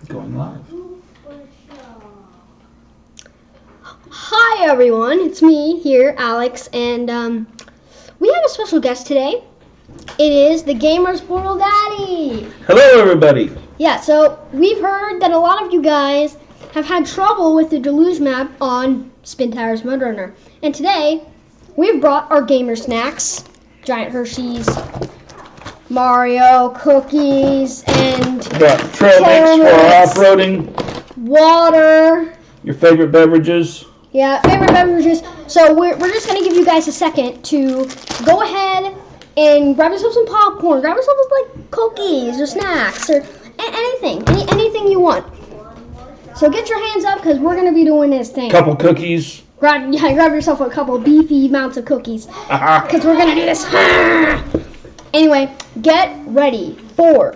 Going live. Hi everyone, it's me here, Alex, and we have a special guest today. It is the Gamer's Portal Daddy. Hello everybody. Yeah, so we've heard that a lot of you guys have had trouble with the Deluge map on Spin Tower's Mudrunner. And today, we've brought our gamer snacks, Giant Hershey's, Mario, cookies, and Got trail mix for off-roading. Water. Your favorite beverages. Yeah, favorite beverages. So we're just going to give you guys a second to go ahead and grab yourself some popcorn. Grab yourself like cookies or snacks or anything you want. So get your hands up because we're going to be doing this thing. Couple cookies. Grab yourself a couple beefy amounts of cookies because we're going to do this. Anyway, get ready for...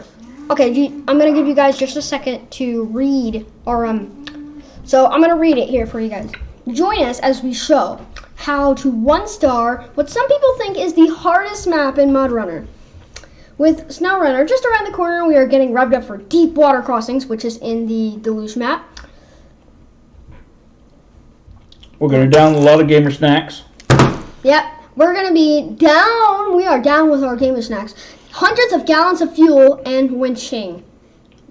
Okay, I'm going to give you guys just a second to read or So I'm going to read it here for you guys. Join us as we show how to 1-star what some people think is the hardest map in Mudrunner. With Snowrunner just around the corner, we are getting revved up for deep water crossings, which is in the Deluge map. We're going to down a lot of gamer snacks. Yep, we're going to be down. We are down with our gamer snacks. Hundreds of gallons of fuel and winching.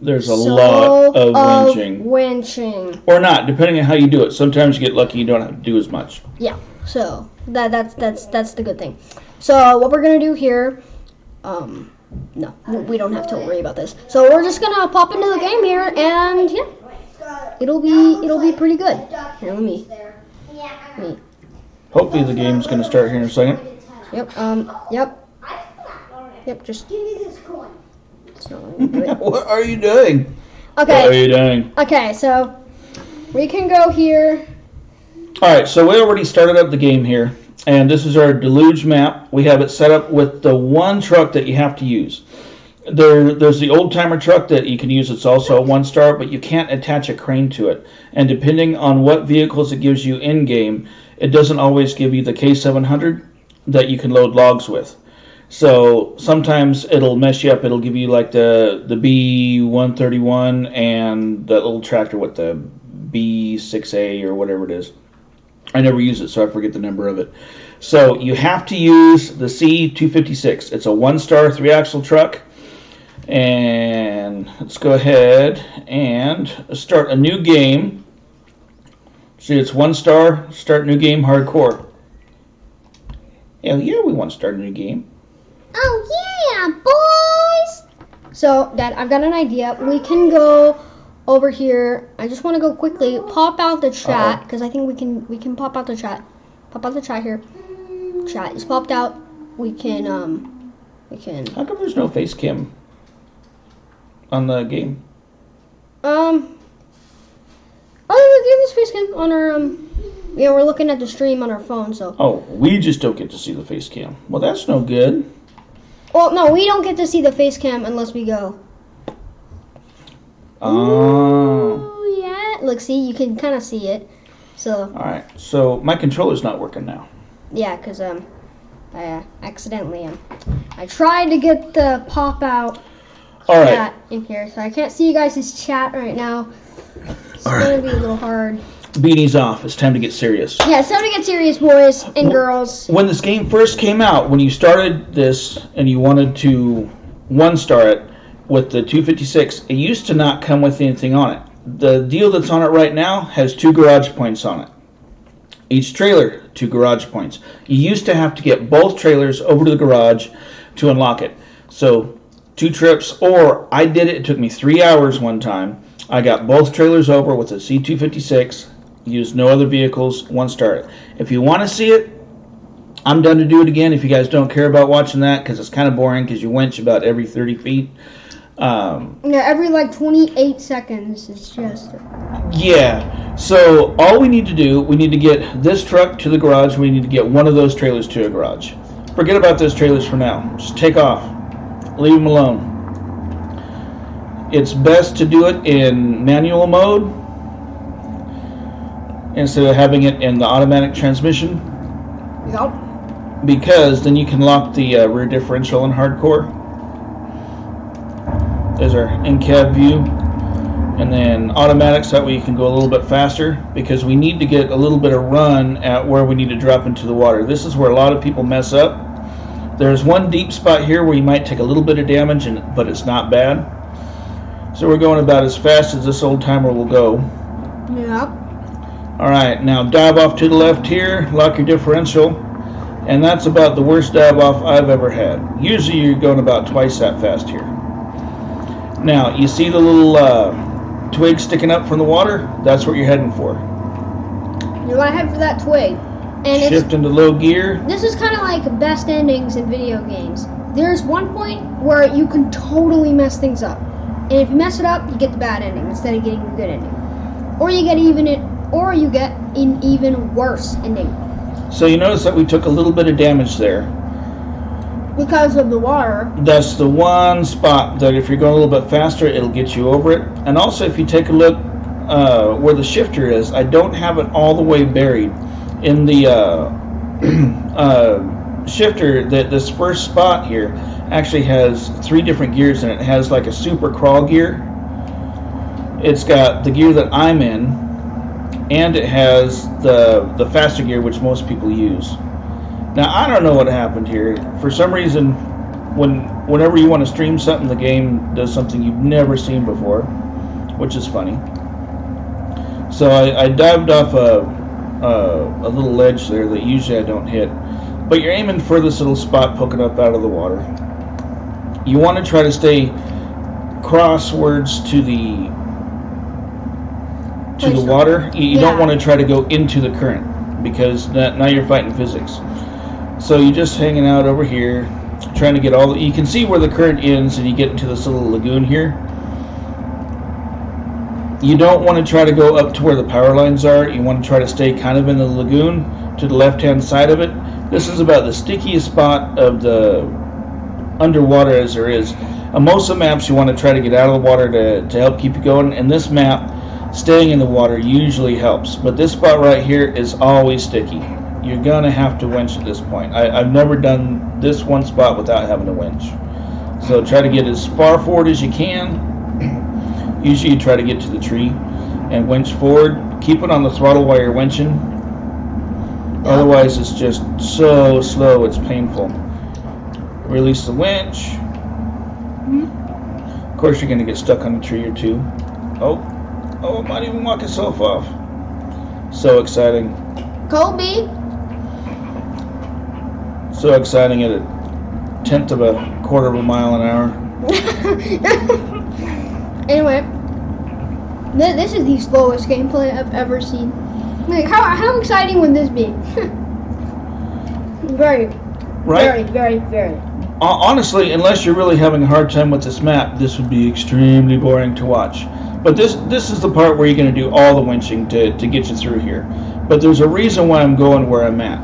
There's a lot of winching. Winching. Or not, depending on how you do it. Sometimes you get lucky, you don't have to do as much. Yeah, so that's the good thing. So what we're going to do here, no, we don't have to worry about this. So we're just going to pop into the game here, and yeah, it'll be pretty good. Here, let me. Hopefully the game's going to start here in a second. Yep, just give me this coin. It's not letting me do it. What are you doing? Okay. What are you doing? Okay, so we can go here. Alright, so we already started up the game here. And this is our Deluge map. We have it set up with the one truck that you have to use. There's the old timer truck that you can use. It's also a 1-star, but you can't attach a crane to it. And depending on what vehicles it gives you in-game, it doesn't always give you the K700 that you can load logs with. So sometimes it'll mess you up. It'll give you like the B131 and that little tractor with the B6A or whatever it is. I never use it, so I forget the number of it. So you have to use the C256. It's a 1-star 3-axle truck. And let's go ahead and start a new game. See, it's 1-star, start new game, hardcore. Hell yeah, we want to start a new game. Oh yeah, boys! So, Dad, I've got an idea. We can go over here. I just want to go quickly pop out the chat because I think we can pop out the chat. Pop out the chat here. Chat is popped out. We can. How come there's no face cam on the game? Oh, the game is face cam on our Yeah, we're looking at the stream on our phone, so. Oh, we just don't get to see the face cam. Well, that's no good. Well, no, we don't get to see the face cam unless we go. Oh. Yeah. Look, see, you can kind of see it. So. All right. So my controller's not working now. Yeah, cause I accidentally I tried to get the pop out chat in here, so I can't see you guys' chat right now. It's gonna be a little hard. Beanie's off. It's time to get serious. Yeah, it's time to get serious, boys and girls. When this game first came out, when you started this and you wanted to 1-star it with the 256, it used to not come with anything on it. The deal that's on it right now has 2 garage points on it. Each trailer, 2 garage points. You used to have to get both trailers over to the garage to unlock it. So 2 trips, or I did it. It took me 3 hours one time. I got both trailers over with a C256. Used no other vehicles, 1-star it. If you want to see it, I'm done to do it again. If you guys don't care about watching that, because it's kind of boring, because you winch about every 30 feet. Yeah, every like 28 seconds. It's just. Yeah. So all we need to do, we need to get this truck to the garage. We need to get one of those trailers to a garage. Forget about those trailers for now. Just take off. Leave them alone. It's best to do it in manual mode instead of having it in the automatic transmission. Yep. Because then you can lock the rear differential in hardcore. There's our in-cab view. And then automatic, so that way you can go a little bit faster, because we need to get a little bit of run at where we need to drop into the water. This is where a lot of people mess up. There's one deep spot here where you might take a little bit of damage, but it's not bad. So we're going about as fast as this old timer will go. Yep. Alright, now dive off to the left here, lock your differential, and that's about the worst dive off I've ever had. Usually you're going about twice that fast here. Now, you see the little twig sticking up from the water? That's what you're heading for. You want to head for that twig. And Shift into low gear. This is kind of like best endings in video games. There's one point where you can totally mess things up. And if you mess it up, you get the bad ending instead of getting the good ending. Or you get an even worse ending. So you notice that we took a little bit of damage there. Because of the water. That's the one spot that if you're going a little bit faster, it'll get you over it. And also, if you take a look where the shifter is, I don't have it all the way buried. In the shifter, this first spot here actually has 3 different gears in it. It has like a super crawl gear. It's got the gear that I'm in, and it has the faster gear, which most people use. Now, I don't know what happened here. For some reason, whenever you want to stream something, the game does something you've never seen before, which is funny. So I dived off a little ledge there that usually I don't hit. But you're aiming for this little spot poking up out of the water. You want to try to stay crosswards to the water. You don't want to try to go into the current, because now you're fighting physics. So you're just hanging out over here, trying to get all the... You can see where the current ends, and you get into this little lagoon here. You don't want to try to go up to where the power lines are. You want to try to stay kind of in the lagoon to the left-hand side of it. This is about the stickiest spot of the underwater as there is. On most of the maps, you want to try to get out of the water to help keep you going. And this map, staying in the water usually helps. But this spot right here is always sticky. You're going to have to winch at this point. I've never done this one spot without having to winch. So try to get as far forward as you can. Usually you try to get to the tree and winch forward. Keep it on the throttle while you're winching. Otherwise it's just so slow, it's painful. Release the winch. Of course you're going to get stuck on a tree or two. Oh, it might even walk itself off. So exciting. Colby. So exciting at 1/10 of a quarter of a mile an hour. Anyway, this is the slowest gameplay I've ever seen. Like, how exciting would this be? Very, right? very. Honestly, unless you're really having a hard time with this map, this would be extremely boring to watch. But this is the part where you're going to do all the winching to get you through here. But there's a reason why I'm going where I'm at.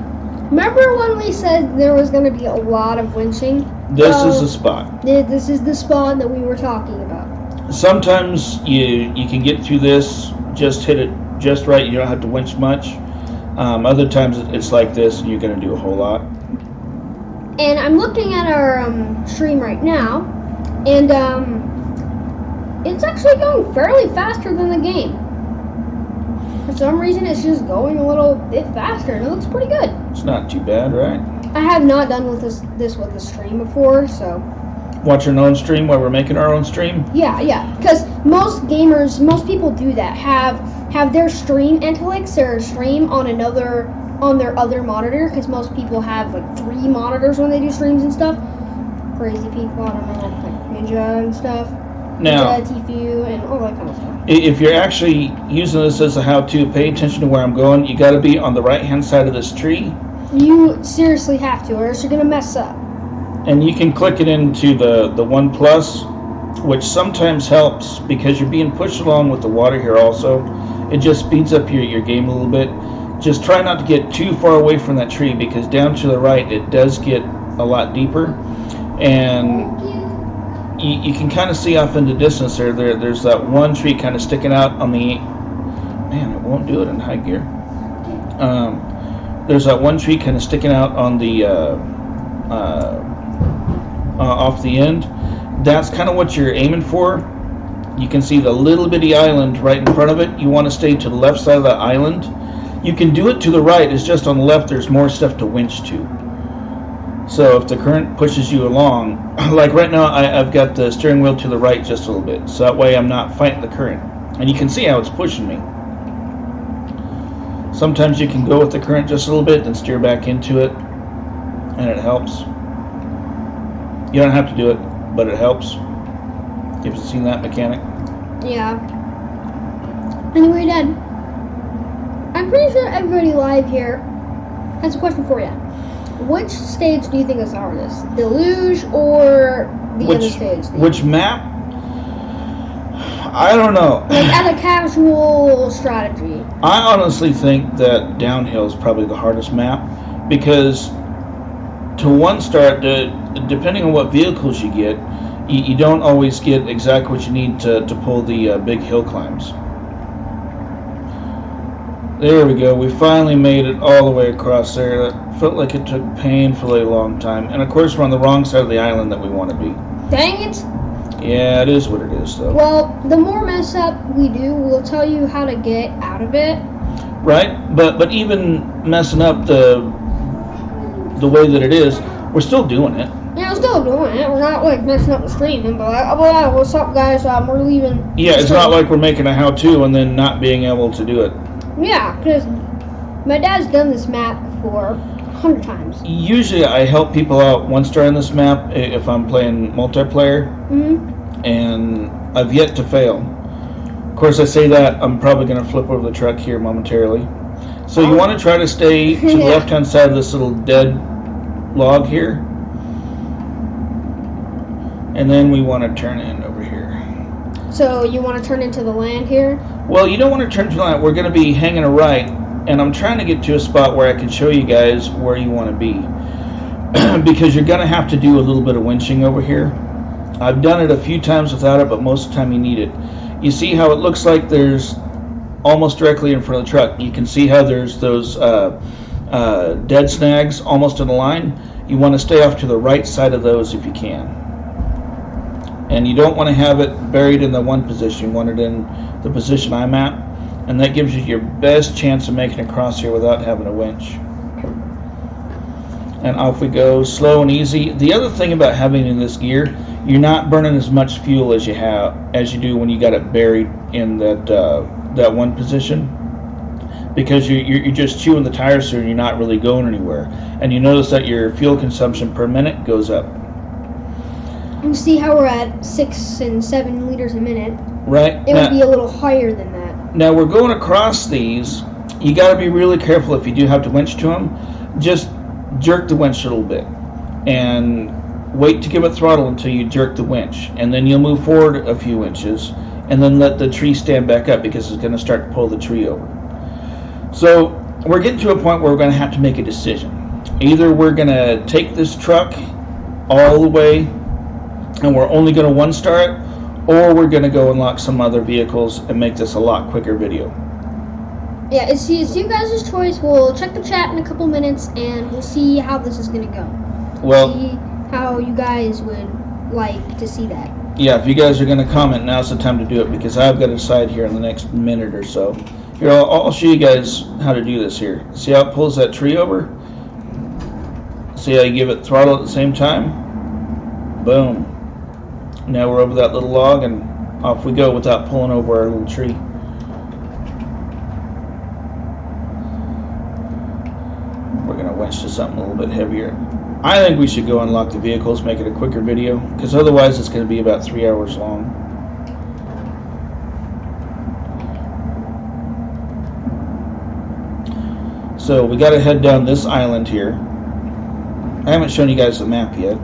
Remember when we said there was going to be a lot of winching? This is the spot. This is the spot that we were talking about. Sometimes you can get through this, just hit it just right, you don't have to winch much. Other times it's like this and you're going to do a whole lot. And I'm looking at our stream right now, and it's actually going fairly faster than the game. For some reason it's just going a little bit faster, and it looks pretty good. It's not too bad, right? I have not done with this with the stream before, so... Watching our own stream while we're making our own stream? Yeah, because most people do that. Have their stream Intelix, their stream on their other monitor, because most people have like 3 monitors when they do streams and stuff. Crazy people, I don't know, like Ninja and stuff. Now, Ninja, Tfue, and all that kind of stuff. If you're actually using this as a how-to, pay attention to where I'm going. You got to be on the right-hand side of this tree. You seriously have to, or else you're gonna mess up. And you can click it into the 1+, which sometimes helps because you're being pushed along with the water here also. It just speeds up your game a little bit. Just try not to get too far away from that tree, because down to the right it does get a lot deeper. And you can kind of see off in the distance there's that one tree kind of sticking out on the... Man, it won't do it in high gear. There's that one tree kind of sticking out on the... off the end. That's kind of what you're aiming for. You can see the little bitty island right in front of it. You want to stay to the left side of that island. You can do it to the right. It's just on the left there's more stuff to winch to. So if the current pushes you along, like right now I've got the steering wheel to the right just a little bit. So that way I'm not fighting the current. And you can see how it's pushing me. Sometimes you can go with the current just a little bit and steer back into it. And it helps. You don't have to do it, but it helps. You've seen that mechanic? Yeah. Anyway, Dad, I'm pretty sure everybody live here has a question for you. Which stage do you think is the hardest? Deluge or the other stage? Which map? I don't know. Like as a casual strategy. I honestly think that downhill is probably the hardest map because to one start, depending on what vehicles you get, you don't always get exactly what you need to pull the big hill climbs. There we go. We finally made it all the way across there. That felt like it took painfully a long time. And of course we're on the wrong side of the island that we want to be. Dang it! Yeah, it is what it is though. Well, the more mess up we do, we'll tell you how to get out of it. Right? But even messing up the way that it is, we're still doing it. Yeah, we're still doing it. We're not like messing up the stream and be like, oh, yeah, what's up, guys? We're leaving. Yeah, it's not like we're making a how-to and then not being able to do it. Yeah, because my dad's done this map before 100 times. Usually I help people out once during this map if I'm playing multiplayer, and I've yet to fail. Of course, I say that, I'm probably going to flip over the truck here momentarily. So you want to try to stay to the left-hand side of this little dead log here. And then we want to turn in over here. So you want to turn into the land here? Well, you don't want to turn to the land. We're going to be hanging a right, and I'm trying to get to a spot where I can show you guys where you want to be. Because you're going to have to do a little bit of winching over here. I've done it a few times without it, but most of the time you need it. You see how it looks like there's almost directly in front of the truck. You can see how there's those dead snags almost in a line. You want to stay off to the right side of those if you can. And you don't want to have it buried in the one position. You want it in the position I'm at. And that gives you your best chance of making it across here without having a winch. And off we go, slow and easy. The other thing about having it in this gear, you're not burning as much fuel as you do when you got it buried in that one position. Because you're just chewing the tires through and you're not really going anywhere. And you notice that your fuel consumption per minute goes up. You see how we're at 6 and 7 liters a minute. Right. It would be a little higher than that. Now we're going across these. You got to be really careful if you do have to winch to them. Just jerk the winch a little bit. And wait to give it throttle until you jerk the winch. And then you'll move forward a few inches. And then let the tree stand back up because it's going to start to pull the tree over. So we're getting to a point where we're going to have to make a decision. Either we're going to take this truck all the way and we're only going to one star it, or we're going to go unlock some other vehicles and make this a lot quicker video. Yeah, it's you guys' choice. We'll check the chat in a couple minutes and we'll see how this is going to go. Well, see how you guys would like to see that. Yeah, if you guys are going to comment, now's the time to do it because I've got to decide here in the next minute or so. Here, I'll show you guys how to do this here. See how it pulls that tree over? See how you give it throttle at the same time? Boom. Now we're over that little log and off we go without pulling over our little tree. We're going to winch to something a little bit heavier. I think we should go unlock the vehicles, make it a quicker video, because otherwise it's going to be about 3 hours long. So we got to head down this island here. I haven't shown you guys the map yet.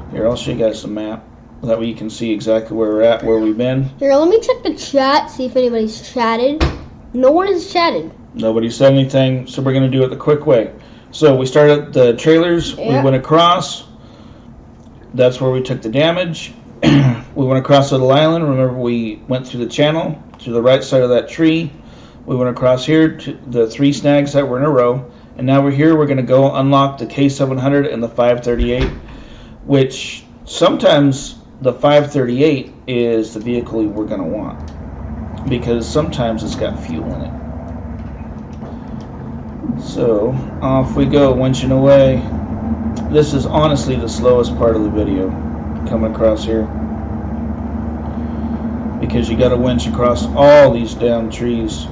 Here, I'll show you guys the map. That way you can see exactly where we're at, where we've been. Here, let me check the chat, see if anybody's chatted. No one has chatted. Nobody said anything, so we're going to do it the quick way. So we started the trailers, we went across. That's where we took the damage. We went across the little island. Remember, we went through the channel to the right side of that tree. We went across here to the 3 snags that were in a row. And now we're here. We're going to go unlock the K700 and the 538, which sometimes the 538 is the vehicle we're going to want, because sometimes it's got fuel in it. So off we go, winching away. This is honestly the slowest part of the video, coming across here, because you got to winch across all these damn trees.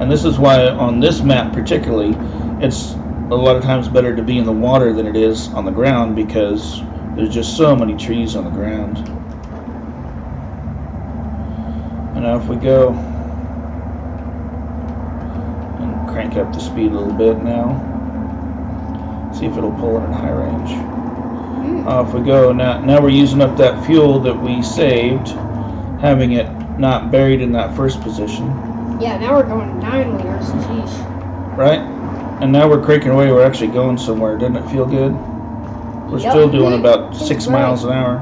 And this is why on this map particularly, it's a lot of times better to be in the water than it is on the ground, because there's just so many trees on the ground. And off we go. And crank up the speed a little bit now. See if it'll pull it in high range. Off we go. Now we're using up that fuel that we saved, having it not buried in that first position. Yeah, now we're going 9 liters. Jeez. Right? And now we're cranking away. We're actually going somewhere. Doesn't it feel good? We're still doing about 6 miles an hour.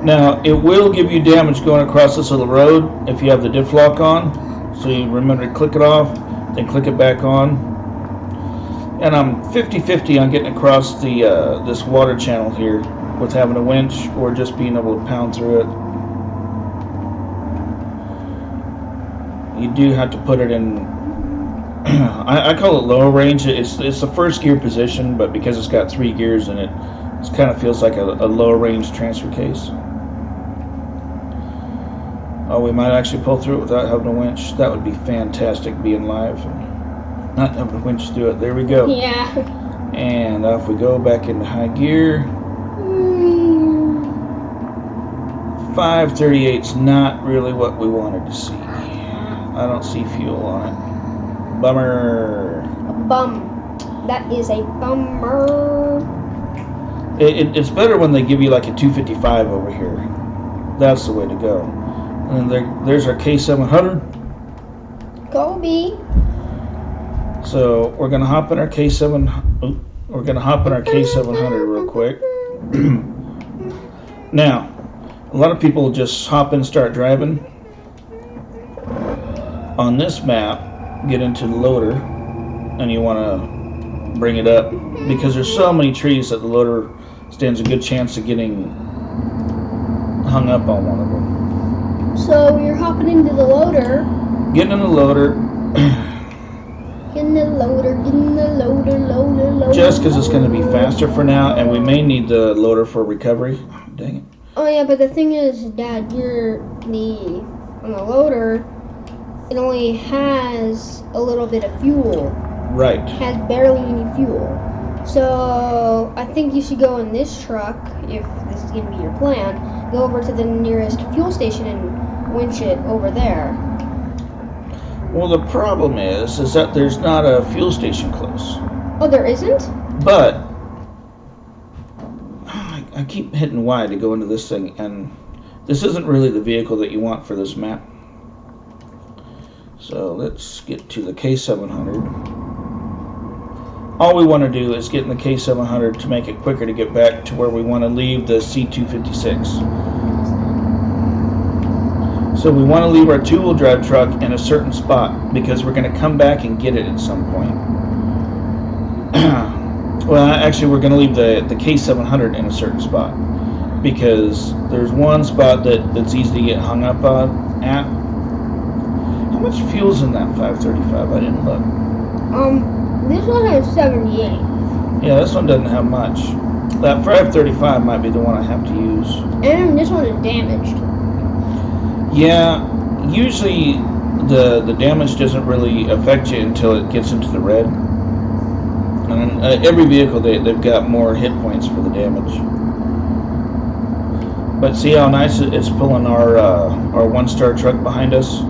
Now, it will give you damage going across this little road if you have the diff lock on. So you remember to click it off, then click it back on. And I'm 50-50 on getting across the this water channel here with having a winch or just being able to pound through it. You do have to put it in, I call it lower range. It's the first gear position, but because it's got 3 gears in it, it kind of feels like a lower range transfer case. Oh, we might actually pull through it without having a winch. That would be fantastic, being live and not having a winch through it. There we go. Yeah. And off we go back into high gear. 538's not really what we wanted to see. I don't see fuel on it. Bummer. A bum. That is a bummer. It's better when they give you like a 255 over here. That's the way to go. And there's our K700. Go B. So we're gonna hop in our K7. We're gonna hop in our K700 real quick. Now, a lot of people just hop in and start driving. On this map, get into the loader, and you want to bring it up because there's so many trees that the loader stands a good chance of getting hung up on one of them. So you're hopping into the loader. Getting in the loader. In the loader, loader. Just because it's going to be faster for now, and we may need the loader for recovery. Dang it. Oh yeah, but the thing is, Dad, on the loader, it only has a little bit of fuel. Right. It has barely any fuel. So I think you should go in this truck, if this is going to be your plan, go over to the nearest fuel station and winch it over there. Well, the problem is that there's not a fuel station close. Oh, there isn't? But I keep hitting Y to go into this thing, and this isn't really the vehicle that you want for this map. So let's get to the K700. All we want to do is get in the K700 to make it quicker to get back to where we want to leave the C256. So we want to leave our 2-wheel drive truck in a certain spot because we're going to come back and get it at some point. Well, actually, we're going to leave the K700 in a certain spot because there's one spot that's easy to get hung up at. How much fuel's in that 535? I didn't look. This one has 78. Yeah, this one doesn't have much. That 535 might be the one I have to use. And this one is damaged. Yeah, usually the damage doesn't really affect you until it gets into the red. And every vehicle, they've got more hit points for the damage. But see how nice it's pulling our 1-star truck behind us?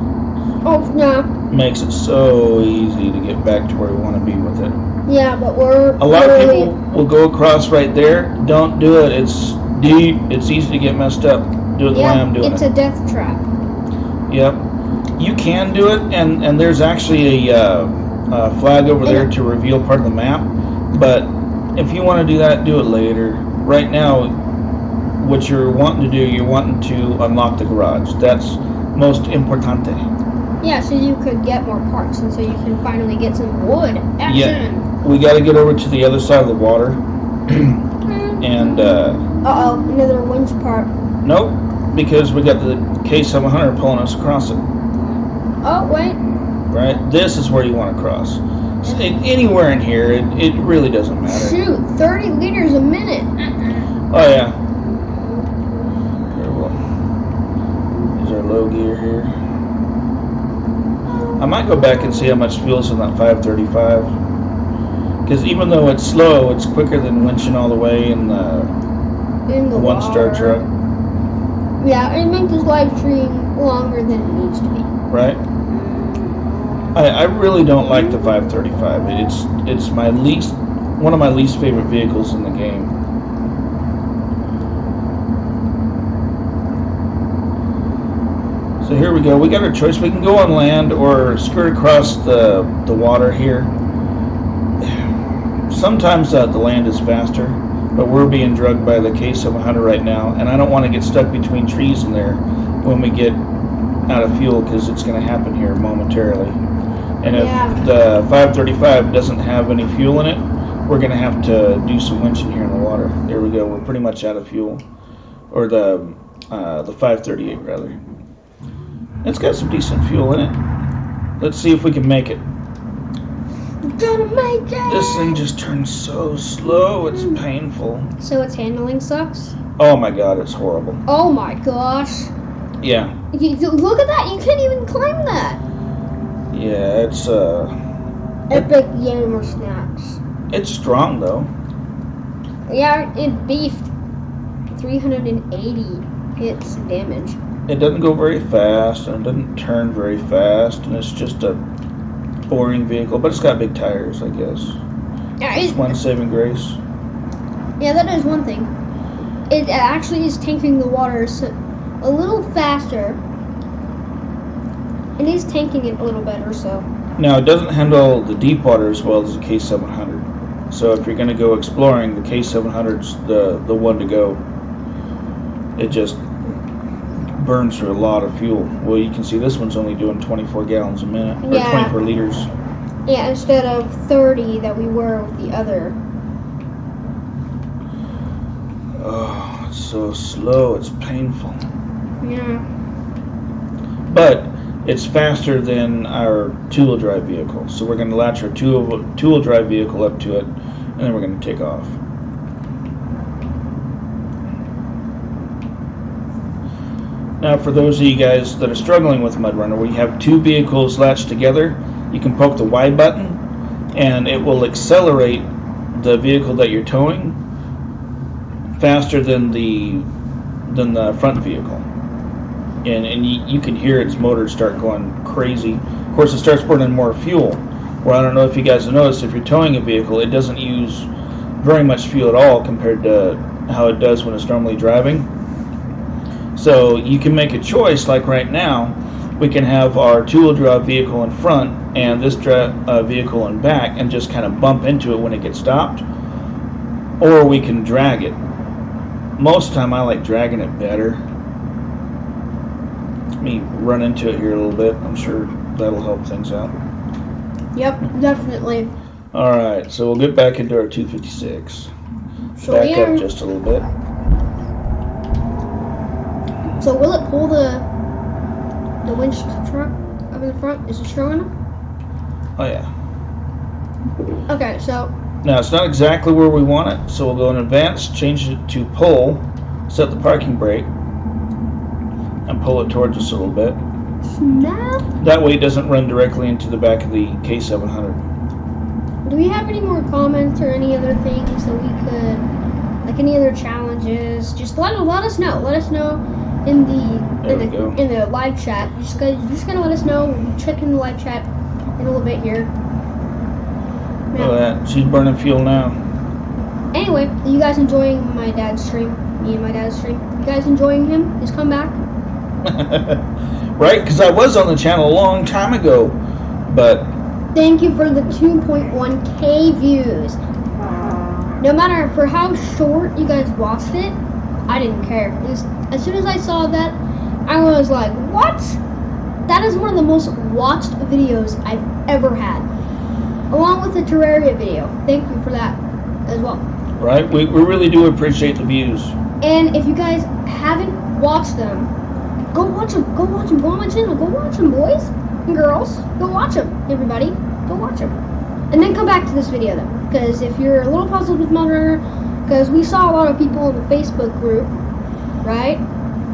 Oh, yeah. Makes it so easy to get back to where we want to be with it. Yeah, but a lot of people will go across right there. Don't do it. It's deep. It's easy to get messed up. Do it the way I'm doing it. It's a death trap. Yep. You can do it, and there's actually a flag over there to reveal part of the map. But if you want to do that, do it later. Right now, what you're wanting to do, you're wanting to unlock the garage. That's most importante. Yeah, so you could get more parts, and so you can finally get some wood. Action! Yeah, we got to get over to the other side of the water And Uh-oh, another winch part. nope, because we got the K700 pulling us across it. Oh, wait. Right? This is where you want to cross. So anywhere in here, it really doesn't matter. Shoot, 30 liters a minute. Oh, yeah. Very well. Here's our low gear here. I might go back and see how much fuel's in that 535. Because even though it's slow, it's quicker than winching all the way in the one-star truck. Yeah, it makes this live stream longer than it needs to be. Right? I really don't like the 535. It's one of my least favorite vehicles in the game. So here we go. We got our choice. We can go on land or skirt across the water here. Sometimes the land is faster, but we're being drugged by the K700 right now, and I don't want to get stuck between trees in there when we get out of fuel, because it's going to happen here momentarily. And if the 535 doesn't have any fuel in it, we're going to have to do some winching here in the water. There we go. We're pretty much out of fuel, or the 538 rather. It's got some decent fuel in it. Let's see if we can make it. Gonna make it. This thing just turns so slow, it's painful. So its handling sucks? Oh my god, it's horrible. Oh my gosh. Yeah. Look at that, you can't even climb that. Yeah, it's Epic gamer snacks. it's strong though. Yeah, it beefed 380 hits damage. It doesn't go very fast, and it doesn't turn very fast, and it's just a boring vehicle, but it's got big tires, I guess. Yeah, It's one saving grace. yeah, that is one thing. It actually is tanking the water a little faster. It is tanking it a little better, so. Now, it doesn't handle the deep water as well as the K700. So if you're going to go exploring, the K700's the one to go. It just burns through a lot of fuel. Well, you can see this one's only doing 24 gallons a minute, or Yeah. 24 liters. Yeah, instead of 30 that we were with the other. Oh, it's so slow, it's painful. Yeah. But it's faster than our two-wheel drive vehicle. So we're going to latch our two-wheel drive vehicle up to it, and then we're going to take off. Now, for those of you guys that are struggling with Mudrunner, where you have two vehicles latched together, you can poke the Y button, and it will accelerate the vehicle that you're towing faster than the front vehicle. And you can hear its motor start going crazy. Of course, it starts burning more fuel. Well, I don't know if you guys have noticed, if you're towing a vehicle, it doesn't use very much fuel at all compared to how it does when it's normally driving. So you can make a choice, like right now, we can have our two-wheel drive vehicle in front and this vehicle in back and just kind of bump into it when it gets stopped. Or we can drag it. Most of the time I like dragging it better. Let me run into it here a little bit. I'm sure that'll help things out. Yep, definitely. Alright, so we'll get back into our 256. So Back up just a little bit. So will it pull the winch truck up in the front? Is it strong enough? Oh yeah. Okay, so Now it's not exactly where we want it, so we'll go in advance, change it to pull, set the parking brake, and pull it towards us a little bit. snap. That way it doesn't run directly into the back of the K700. Do we have any more comments or any other things that we could, like any other challenges? Just let us know. Let us know in the live chat. Just gonna let us know. We'll check in the live chat in a little bit here. Look at that. She's burning fuel now. Anyway, are you guys enjoying my dad's stream? Me and my dad's stream. You guys enjoying his comeback? Right? Because I was on the channel a long time ago, but Thank you for the 2.1k views. No matter for how short you guys watched it, I didn't care. As soon as I saw that, I was like, what? That is one of the most watched videos I've ever had. Along with the Terraria video. Thank you for that as well. Right? We really do appreciate the views. And if you guys haven't watched them, go watch them. Go watch them. Go on my channel. Go watch them, boys and girls. Go watch them, everybody. Go watch them. And then come back to this video, though. Because if you're a little puzzled with Mudrunner, because we saw a lot of people in the Facebook group, right?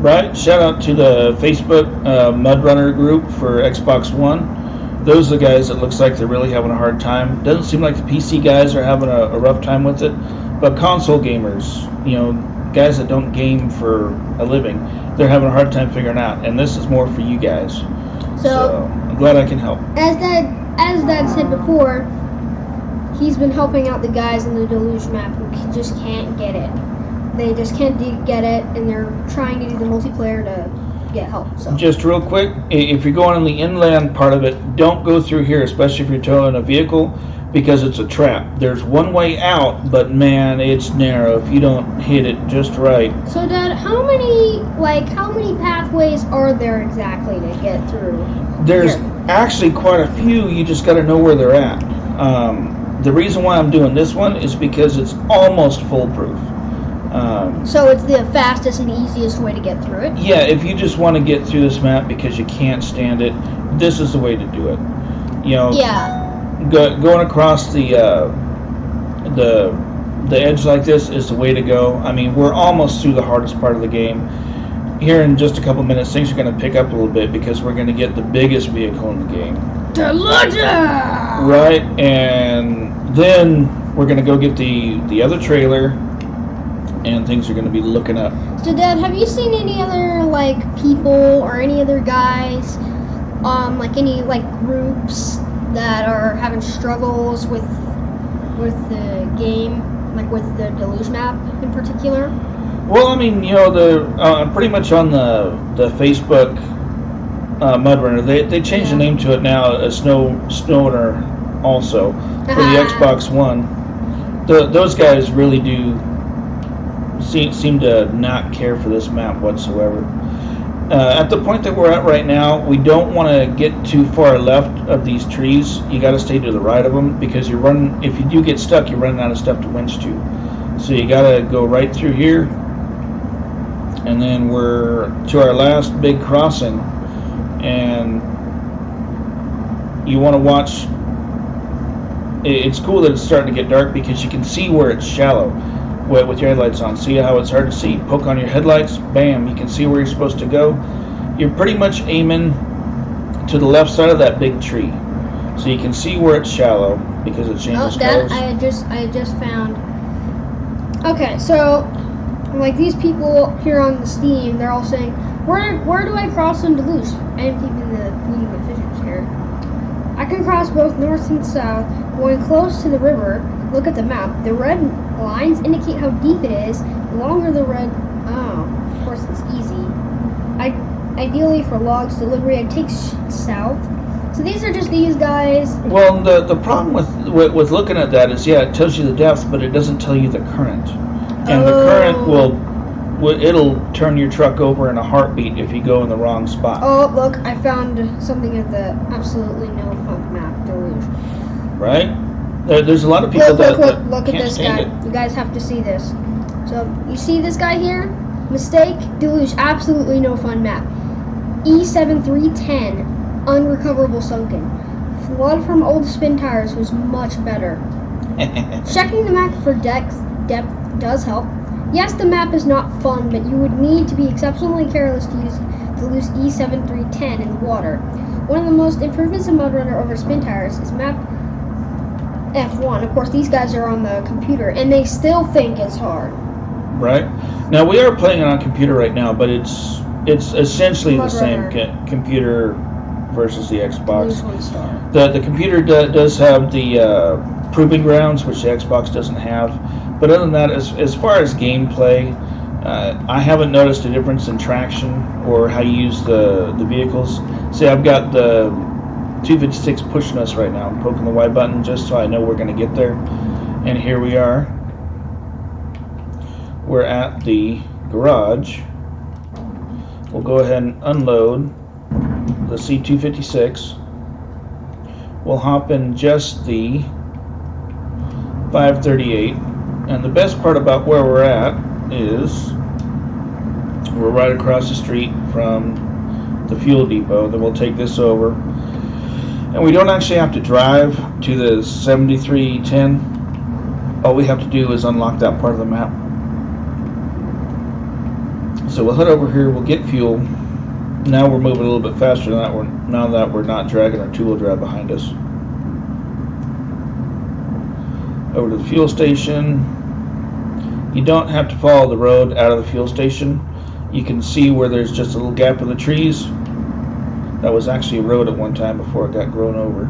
Right. Shout out to the Facebook Mudrunner group for Xbox One. Those are the guys that looks like they're really having a hard time. Doesn't seem like the PC guys are having a rough time with it. But console gamers, you know, guys that don't game for a living, they're having a hard time figuring out. And this is more for you guys. So I'm glad I can help. As Dad said before, he's been helping out the guys in the Deluge map who just can't get it. They just can't get it, and they're trying to do the multiplayer to get help. So just real quick, if you're going on the inland part of it, don't go through here, especially if you're towing a vehicle, because it's a trap. There's one way out, but man, it's narrow if you don't hit it just right. So Dad, how many pathways are there exactly to get through? There's actually quite a few. You just got to know where they're at. The reason why I'm doing this one is because it's almost foolproof. So it's the fastest and easiest way to get through it? Yeah, if you just want to get through this map because you can't stand it, this is the way to do it. You know, going across the edge like this is the way to go. I mean, we're almost through the hardest part of the game. Here in just a couple minutes, things are going to pick up a little bit because we're going to get the biggest vehicle in the game. Deluge! Right, and then we're going to go get the other trailer, and things are going to be looking up. So Dad, have you seen any other like people or any other guys, like any like groups that are having struggles with the game, like with the Deluge map in particular? Well, I mean, you know, the pretty much on the Facebook Mudrunner, they changed the name to it now as Snowrunner also for the Xbox One. Those guys really do seem to not care for this map whatsoever. At the point that we're at right now, we don't want to get too far left of these trees. You got to stay to the right of them because you're running. If you do get stuck, you're running out of stuff to winch to. So you got to go right through here, and then we're to our last big crossing. And you want to watch. It's cool that it's starting to get dark because you can see where it's shallow with your headlights on. See how it's hard to see? Poke on your headlights, bam, you can see where you're supposed to go. You're pretty much aiming to the left side of that big tree. So you can see where it's shallow because it changes colors. I just found. Okay, so like these people here on the Steam, they're all saying, where do I cross in Deluge? I am keeping the figures here. I can cross both north and south. Going close to the river, look at the map. The red lines indicate how deep it is. The longer the red, of course it's easy. Ideally for logs delivery, I'd take south. So these are just these guys. Well, the problem with looking at that is, yeah, it tells you the depth, but it doesn't tell you the current. And the current it'll turn your truck over in a heartbeat if you go in the wrong spot. Oh, look, I found something at the absolutely no fun map, Deluge. Right? There's a lot of people that look at this guy. it. You guys have to see this. So, you see this guy here? Mistake, Deluge, absolutely no fun map. E7310, unrecoverable sunken. Flood from old spin tires was much better. Checking the map for depth does help. Yes, the map is not fun, but you would need to be exceptionally careless to use Deluge E7310 in the water. One of the most improvements in Mudrunner over spin tires is map F1. Of course, these guys are on the computer, and they still think it's hard. Right. Now, we are playing it on computer right now, but it's essentially the same computer versus the Xbox. The computer does have the proving grounds, which the Xbox doesn't have. But other than that, as far as gameplay, I haven't noticed a difference in traction or how you use the vehicles. See, I've got the 256 pushing us right now. I'm poking the Y button just so I know we're going to get there. And here we are. We're at the garage. We'll go ahead and unload the C256. We'll hop in just the 538 And the best part about where we're at is we're right across the street from the fuel depot. Then we'll take this over. And we don't actually have to drive to the 7310. All we have to do is unlock that part of the map. So we'll head over here, we'll get fuel. Now we're moving a little bit faster now that we're not dragging our two-wheel drive behind us. Over to the fuel station. You don't have to follow the road out of the fuel station. You can see where there's just a little gap in the trees. That was actually a road at one time before it got grown over.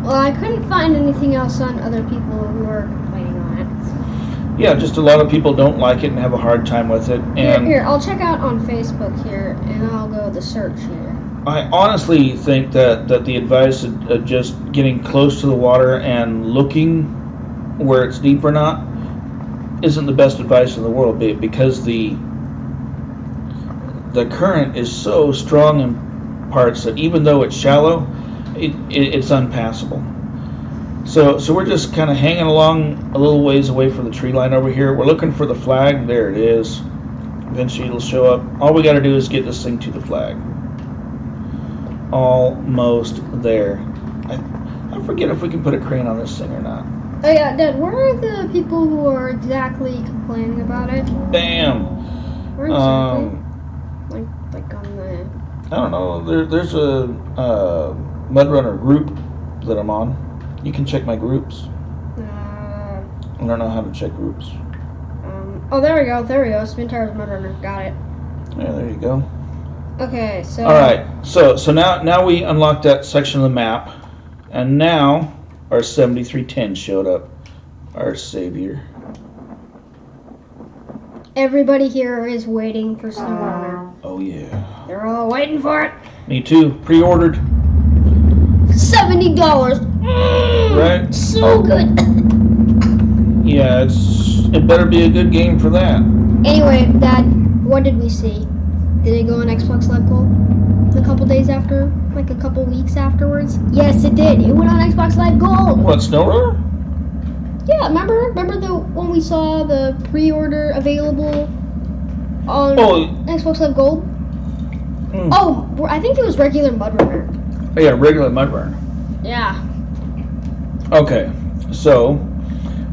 Well, I couldn't find anything else on other people who were complaining on it. Yeah, just a lot of people don't like it and have a hard time with it. And Here, I'll check out on Facebook here, and I'll go to the search here. I honestly think that the advice of just getting close to the water and looking where it's deep or not isn't the best advice in the world, because the current is so strong in parts that even though it's shallow, it's unpassable. So we're just kind of hanging along a little ways away from the tree line over here. We're looking for the flag. There it is. Eventually it'll show up. All we got to do is get this thing to the flag. Almost there. I forget if we can put a crane on this thing or not. Oh yeah, Dad, where are the people who are exactly complaining about it? Bam! Where exactly? Like on the... I don't know. There's a Mudrunner group that I'm on. You can check my groups. I don't know how to check groups. Oh, there we go. Spin Tires Mudrunner. Got it. Yeah, there you go. Okay, so... Alright, so now we unlocked that section of the map, and now our 7310 showed up. Our savior. Everybody here is waiting for Snowrunner. Oh yeah. They're all waiting for it. Me too. Pre-ordered. $70. Right? So good. Yeah, it better be a good game for that. Anyway, Dad, what did we see? Did it go on Xbox Live Gold a couple days after? Like a couple weeks afterwards? Yes, it did. It went on Xbox Live Gold. What, Snowrunner? Yeah, remember when we saw the pre-order available on Xbox Live Gold? Oh, I think it was regular Mudrunner. Oh, yeah, regular Mudrunner. Yeah. Okay, so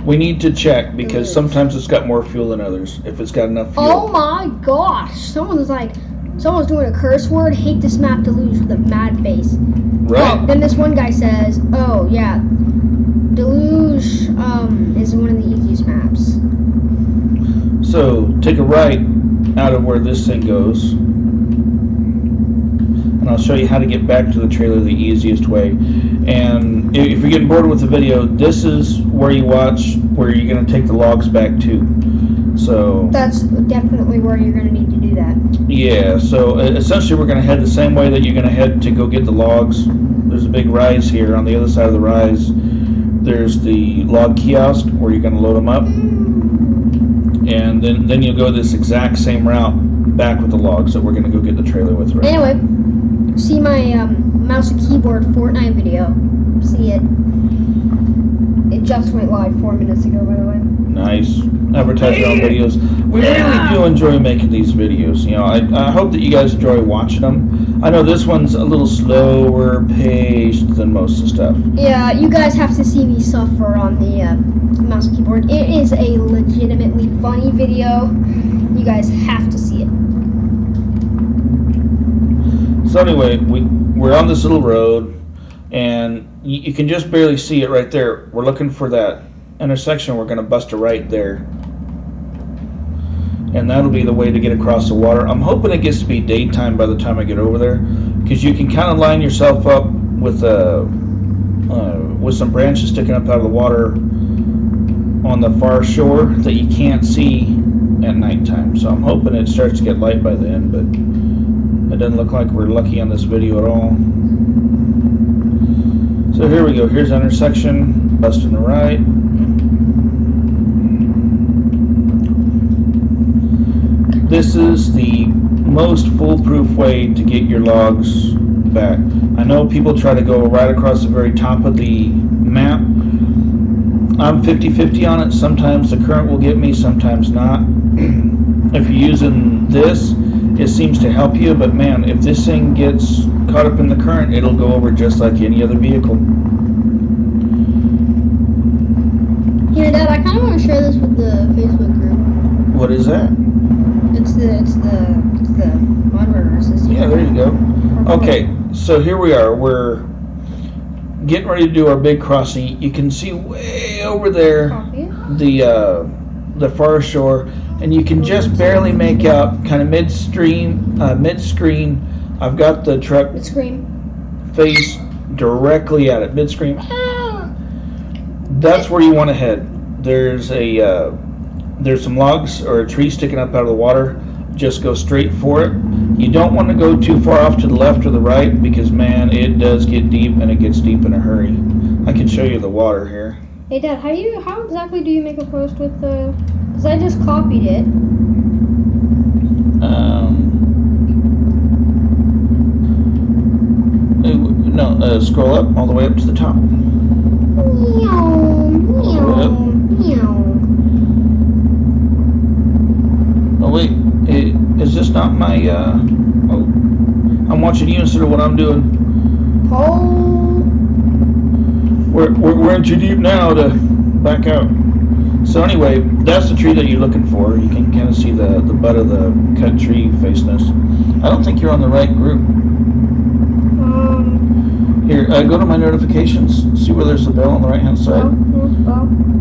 we need to check because sometimes it's got more fuel than others. If it's got enough fuel. Oh my gosh! Someone's doing a curse word. Hate this map, Deluge, with a mad face. Right. Oh, then this one guy says, "Oh yeah, Deluge is one of the easiest maps." So take a right out of where this thing goes, and I'll show you how to get back to the trailer the easiest way. And if you're getting bored with the video, this is where you watch where you're going to take the logs back to. So that's definitely where you're going to need to do that. Yeah, so essentially we're going to head the same way that you're going to head to go get the logs. There's a big rise here. On the other side of the rise, there's the log kiosk where you're going to load them up. And then you'll go this exact same route back with the logs that we're going to go get the trailer with right now. Anyway, see my mouse and keyboard Fortnite video. See it. It just went live 4 minutes ago, by the way. Nice. Advertise your own videos. We really do enjoy making these videos. You know, I hope that you guys enjoy watching them. I know this one's a little slower paced than most of the stuff. Yeah, you guys have to see me suffer on the mouse and keyboard. It is a legitimately funny video. You guys have to see it. So anyway, we're on this little road, and you can just barely see it right there. We're looking for that intersection. We're going to bust a right there, and that'll be the way to get across the water. I'm hoping it gets to be daytime by the time I get over there, because you can kind of line yourself up with some branches sticking up out of the water on the far shore that you can't see at nighttime. So I'm hoping it starts to get light by then, but it doesn't look like we're lucky on this video at all. So here we go. Here's the intersection. Busting the right. This is the most foolproof way to get your logs back. I know people try to go right across the very top of the map. I'm 50-50 on it. Sometimes the current will get me, sometimes not. If you're using this, it seems to help you, but man, if this thing gets caught up in the current, it'll go over just like any other vehicle. Here, Dad, I kind of want to share this with the Facebook group. What is that? It's the Mudrunner system. Yeah, there you go. Okay, so here we are. We're getting ready to do our big crossing. You can see way over there the far shore, and you can just barely make out kind of mid-screen. I've got the truck face directly at it, mid-screen. That's where you want to head. There's some logs or a tree sticking up out of the water. Just go straight for it. You don't want to go too far off to the left or the right because, man, it does get deep, and it gets deep in a hurry. I can show you the water here. Hey, Dad, how exactly do you make a post with the? Because I just copied it. Scroll up all the way up to the top. Oh wait, is this not my? I'm watching you instead of what I'm doing. Oh. We're in too deep now to back out. So anyway, that's the tree that you're looking for. You can kind of see the butt of the cut tree facing us. I don't think you're on the right group. Here, go to my notifications. See where there's a bell on the right hand side.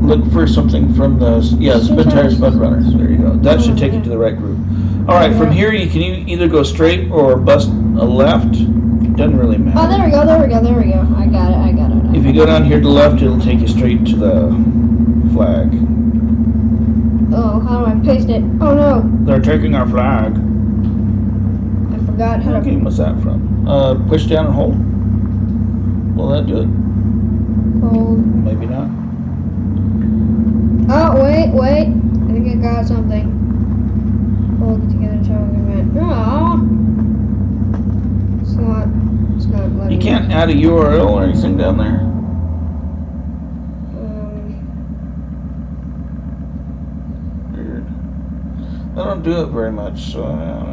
Look for something from the Spin Tires Mudrunner. There you go. That should take you to the right group. All right, from here you can either go straight or bust a left. Doesn't really matter. Oh, there we go. I got it. If you go down here to the left, it'll take you straight to the flag. Oh, how do I paste it? Oh no. They're taking our flag. I forgot how to. What game was that from? Push down and hold. Will that do it? Hold. Maybe not. Oh, wait. I think I got something. Hold it together until we went. Aww. It's not letting You can't add a URL or anything down there? Weird. I don't do it very much, so I don't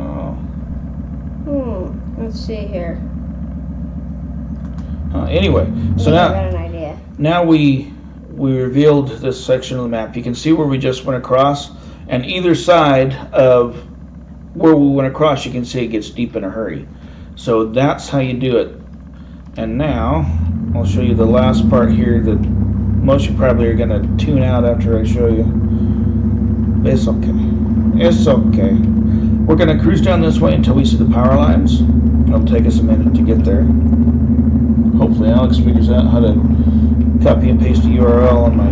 know. Let's see here. Anyway, so I got an idea. Now we revealed this section of the map. You can see where we just went across, and either side of where we went across, you can see it gets deep in a hurry. So that's how you do it. And now I'll show you the last part here that most of you probably are going to tune out after I show you. It's okay. It's okay. We're going to cruise down this way until we see the power lines. It'll take us a minute to get there. Hopefully Alex figures out how to copy and paste a URL on my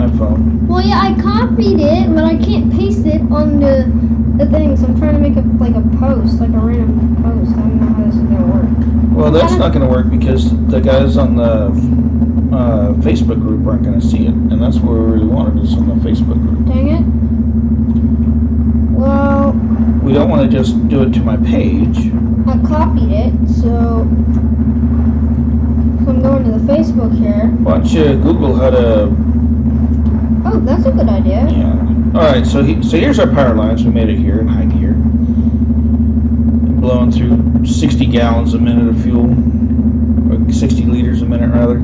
iPhone. Well, yeah, I copied it, but I can't paste it on the thing, so I'm trying to make it like a post, like a random post. I don't know how this is going to work. Well, that's not going to work because the guys on the Facebook group aren't going to see it, and that's where we really wanted is on the Facebook group. Dang it. Well... We don't want to just do it to my page. I copied it, so I'm going to the Facebook here. Why don't you Google how to... Oh, that's a good idea. Yeah. Alright, so here's our power lines. We made it here in high gear. Blowing through 60 gallons a minute of fuel. Or 60 liters a minute, rather.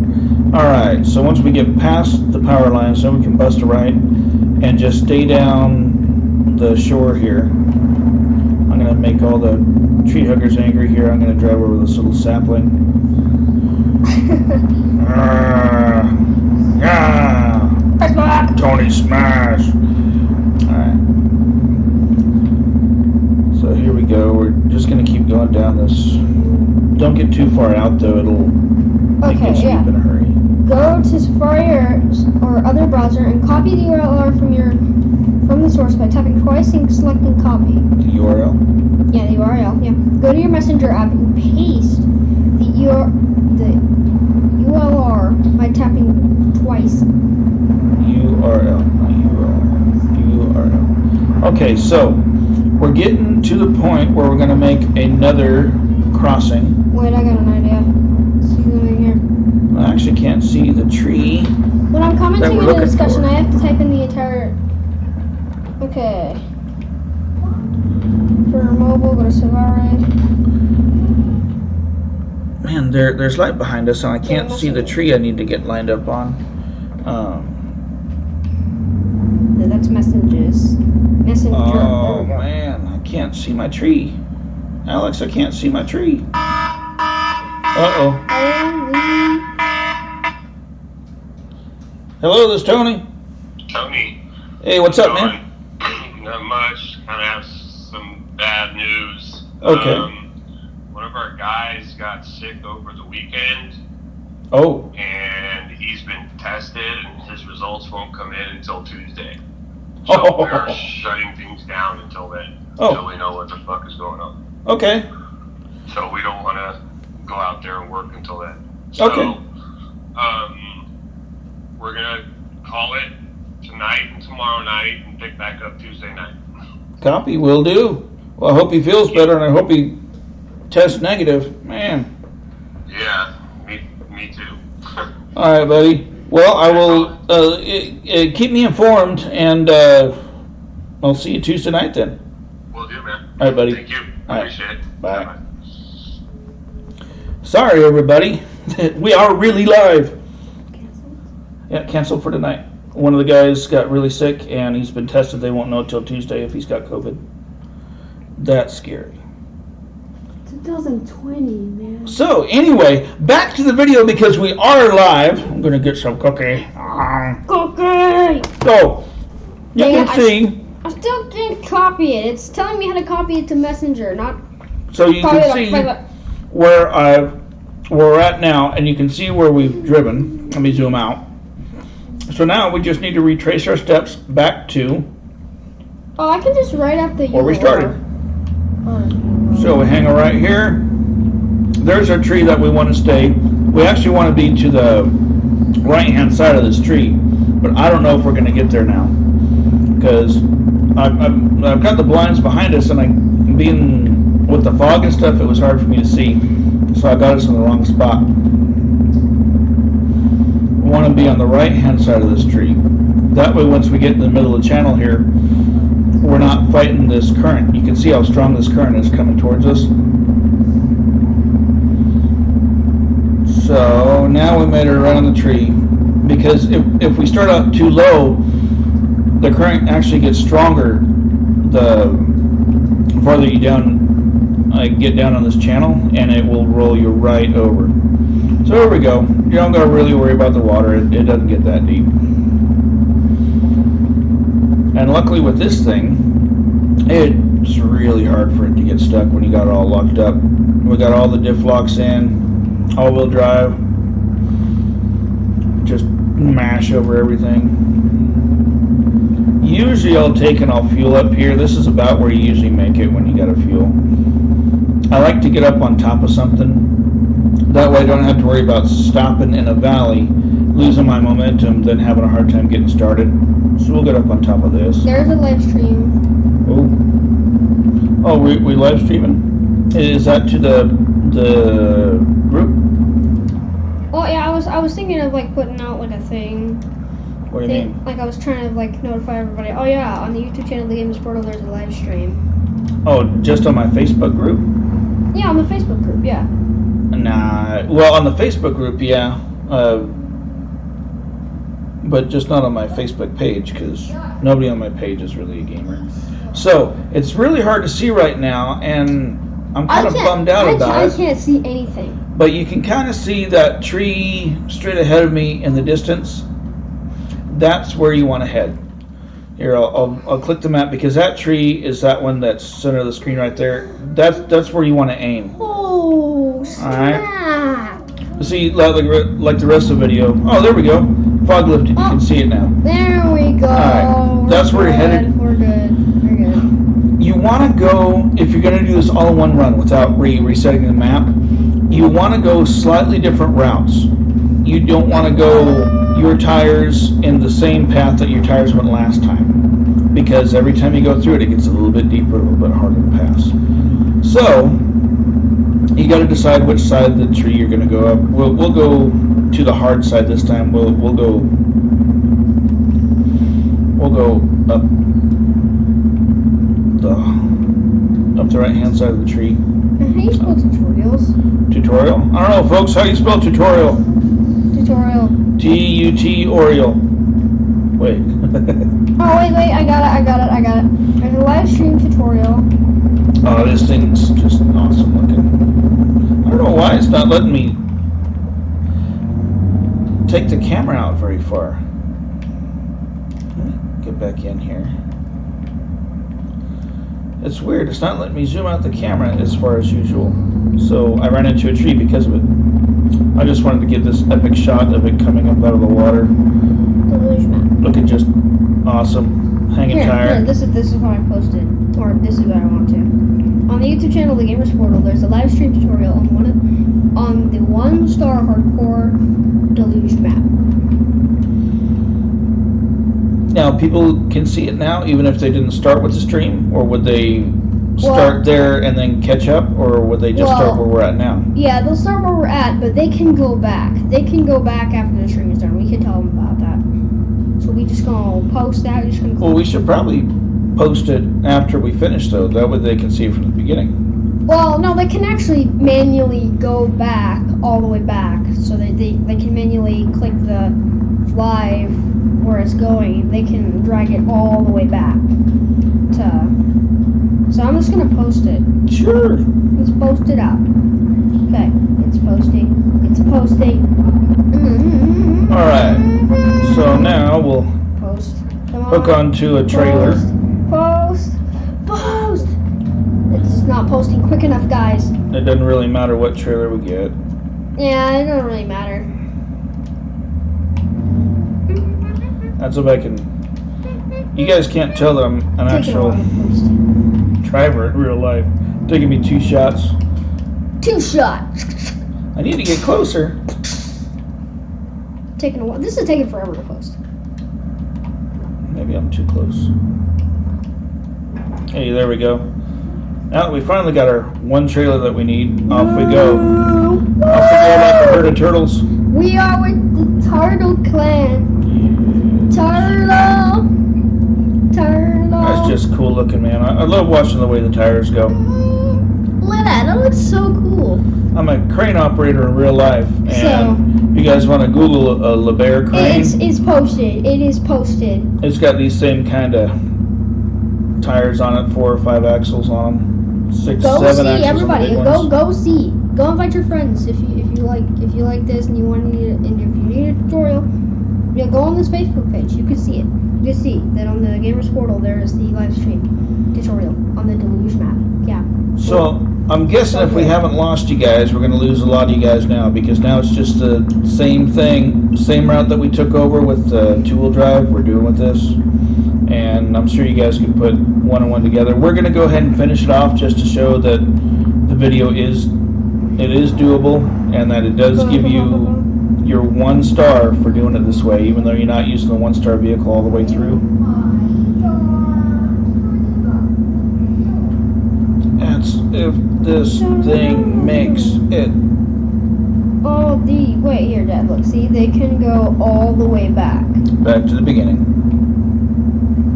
Alright, so once we get past the power lines, then we can bust a right and just stay down the shore here. I'm going to make all the tree huggers angry here. I'm going to drive over this little sapling. Tony Smash! Alright. So here we go. We're just going to keep going down this. Don't get too far out though. It'll make you sleep in a hurry. Go to Safari or other browser and copy the URL from the source by tapping twice and selecting copy. The URL? Yeah, the URL. Yeah. Go to your Messenger app and paste the URL by tapping twice. URL. Okay, so we're getting to the point where we're going to make another crossing. Wait, I got an idea. See them in here. actually can't see the tree. When I'm commenting we're in the looking discussion, for. I have to type in the entire. Okay. For mobile, go to Savare. Man, there's light behind us, and I can't see the Messenger. tree I need to get lined up on. No, that's messages. Messenger. There Oh we go. man, I can't see my tree. Alex, I can't see my tree. Uh-oh. Hello, this is Tony. Tony. Hey, what's up, man? Not much. Kind of have some bad news. Okay. One of our guys got sick over the weekend, Oh. and he's been tested, and his results won't come in until Tuesday. So we're shutting things down until then, until we know what the fuck is going on. Okay. So we don't want to go out there and work until then. So, Okay. we're gonna call it tonight and tomorrow night, and pick back up Tuesday night. Copy, will do. Well, I hope he feels better, and I hope he tests negative. Man. Yeah, me too. All right, buddy. Well, I will keep me informed, and I'll see you Tuesday night then. Will do, man. All right, buddy. Thank you. All right. Appreciate it. Bye. Bye-bye. Sorry, everybody. We are really live. Yeah, canceled for tonight. One of the guys got really sick, and he's been tested. They won't know till Tuesday if he's got COVID. That's scary. 2020, man. So, anyway, back to the video because we are live. I'm going to get some cookie. Cookie! So, you Dang can it, see. I still can't copy it. It's telling me how to copy it to Messenger, not So you copy can it see like where we're at now, and you can see where we've driven. Let me zoom out. So now we just need to retrace our steps back to Oh, I can just write up the where we URL. started. So we hang it right here. There's our tree that we want to stay. We actually want to be to the right-hand side of this tree, but I don't know if we're going to get there now because I've got the blinds behind us, and being with the fog and stuff, it was hard for me to see. So I got us in the wrong spot. We want to be on the right-hand side of this tree. That way, once we get in the middle of the channel here, we're not fighting this current. You can see how strong this current is coming towards us. So now we made it around the tree, because if we start out too low, the current actually gets stronger the farther you get down on this channel, and it will roll you right over. So here we go. You don't got to really worry about the water. It doesn't get that deep. And luckily with this thing, it's really hard for it to get stuck when you got it all locked up. We got all the diff locks in, all-wheel drive, just mash over everything. Usually I'll take and I'll fuel up here. This is about where you usually make it when you got to fuel. I like to get up on top of something. That way I don't have to worry about stopping in a valley, losing my momentum, then having a hard time getting started. So we'll get up on top of this. There's a live stream. Oh, we live streaming? Is that to the group? Oh yeah, I was thinking of like putting out like a thing. What do you mean? Like I was trying to like notify everybody. Oh yeah, on the YouTube channel, The Gamers Portal, there's a live stream. Oh, just on my Facebook group? Yeah, on the Facebook group. Yeah. Nah. Well, on the Facebook group, yeah. But just not on my Facebook page, because nobody on my page is really a gamer. So it's really hard to see right now, and I'm kind of bummed out about it. I can't see anything. But you can kind of see that tree straight ahead of me in the distance. That's where you want to head. Here, I'll click the map, because that tree is that one that's center of the screen right there. That's where you want to aim. Oh, snap! See, like the rest of the video. Oh, there we go. Fog lifted. You can see it now. There we go. All right. That's where you're headed. We're good. We're good. You want to go, if you're going to do this all in one run without resetting the map, you want to go slightly different routes. You don't want to go your tires in the same path that your tires went last time, because every time you go through it, it gets a little bit deeper, a little bit harder to pass. So You got to decide which side of the tree you're going to go up. We'll go to the hard side this time. We'll go up the right hand side of the tree. How do you spell tutorials? Tutorial? I don't know, folks. How do you spell tutorial? Tutorial. T-U-T-orial. Wait. Oh, wait, I got it. There's a live stream tutorial. Oh, this thing's just awesome looking. I don't know why it's not letting me take the camera out very far. Get back in here. It's weird. It's not letting me zoom out the camera as far as usual. So I ran into a tree because of it. I just wanted to get this epic shot of it coming up out of the water. Deluge map. Looking just awesome. Hanging tire. Here, this is what I posted, or this is what I want to. On the YouTube channel, The Gamers Portal, there's a live stream tutorial on the 1-star hardcore Deluge map. Now, people can see it now, even if they didn't start with the stream, or would they start there and then catch up, or would they just start where we're at now? Yeah, they'll start where we're at, but they can go back. They can go back after the stream is done. We can tell them about that. So we just gonna post that. Well, we should probably post it after we finish, though. That way they can see it from the beginning. Well, no, they can actually manually go back all the way back, so they can manually click the live where it's going. They can drag it all the way back to. So I'm just gonna post it. Sure. Let's post it out. Okay, it's posting. It's posting. All right. So now we'll hook onto a trailer. Post. It's not posting quick enough, guys. It doesn't really matter what trailer we get. Yeah, it doesn't really matter. That's if I can. You guys can't tell that I'm an actual driver in real life. Taking me 2 shots. 2 shots. I need to get closer. Taking a while. This is taking forever to post. Maybe I'm too close. Hey, there we go. Now that we finally got our one trailer that we need, off we go. Off we go like a herd of turtles. We are with the Turtle Clan. Turtle. That's just cool looking, man. I love watching the way the tires go. Look at that. That looks so cool. I'm a crane operator in real life, and if you guys want to Google a LeBaire crane, it's posted. It is posted. It's got these same kind of tires on it, 4 or 5 axles on them, 6, Go 7 see axles everybody. on the big ones. Go see. Go invite your friends if you like this and you want to need it, and if you need a tutorial, go on this Facebook page. You can see it. You can see that on the Gamers Portal there is the live stream tutorial on the Deluge map. Yeah. So I'm guessing if we haven't lost you guys, we're going to lose a lot of you guys now, because now it's just the same thing, same route that we took over with the 2-wheel drive. We're doing with this, and I'm sure you guys can put one and one together. We're going to go ahead and finish it off just to show that the video is doable, and that it does give you your 1 star for doing it this way, even though you're not using the 1-star vehicle all the way through. That's if this thing makes it. Wait here, Dad. Look, see, they can go all the way back. Back to the beginning.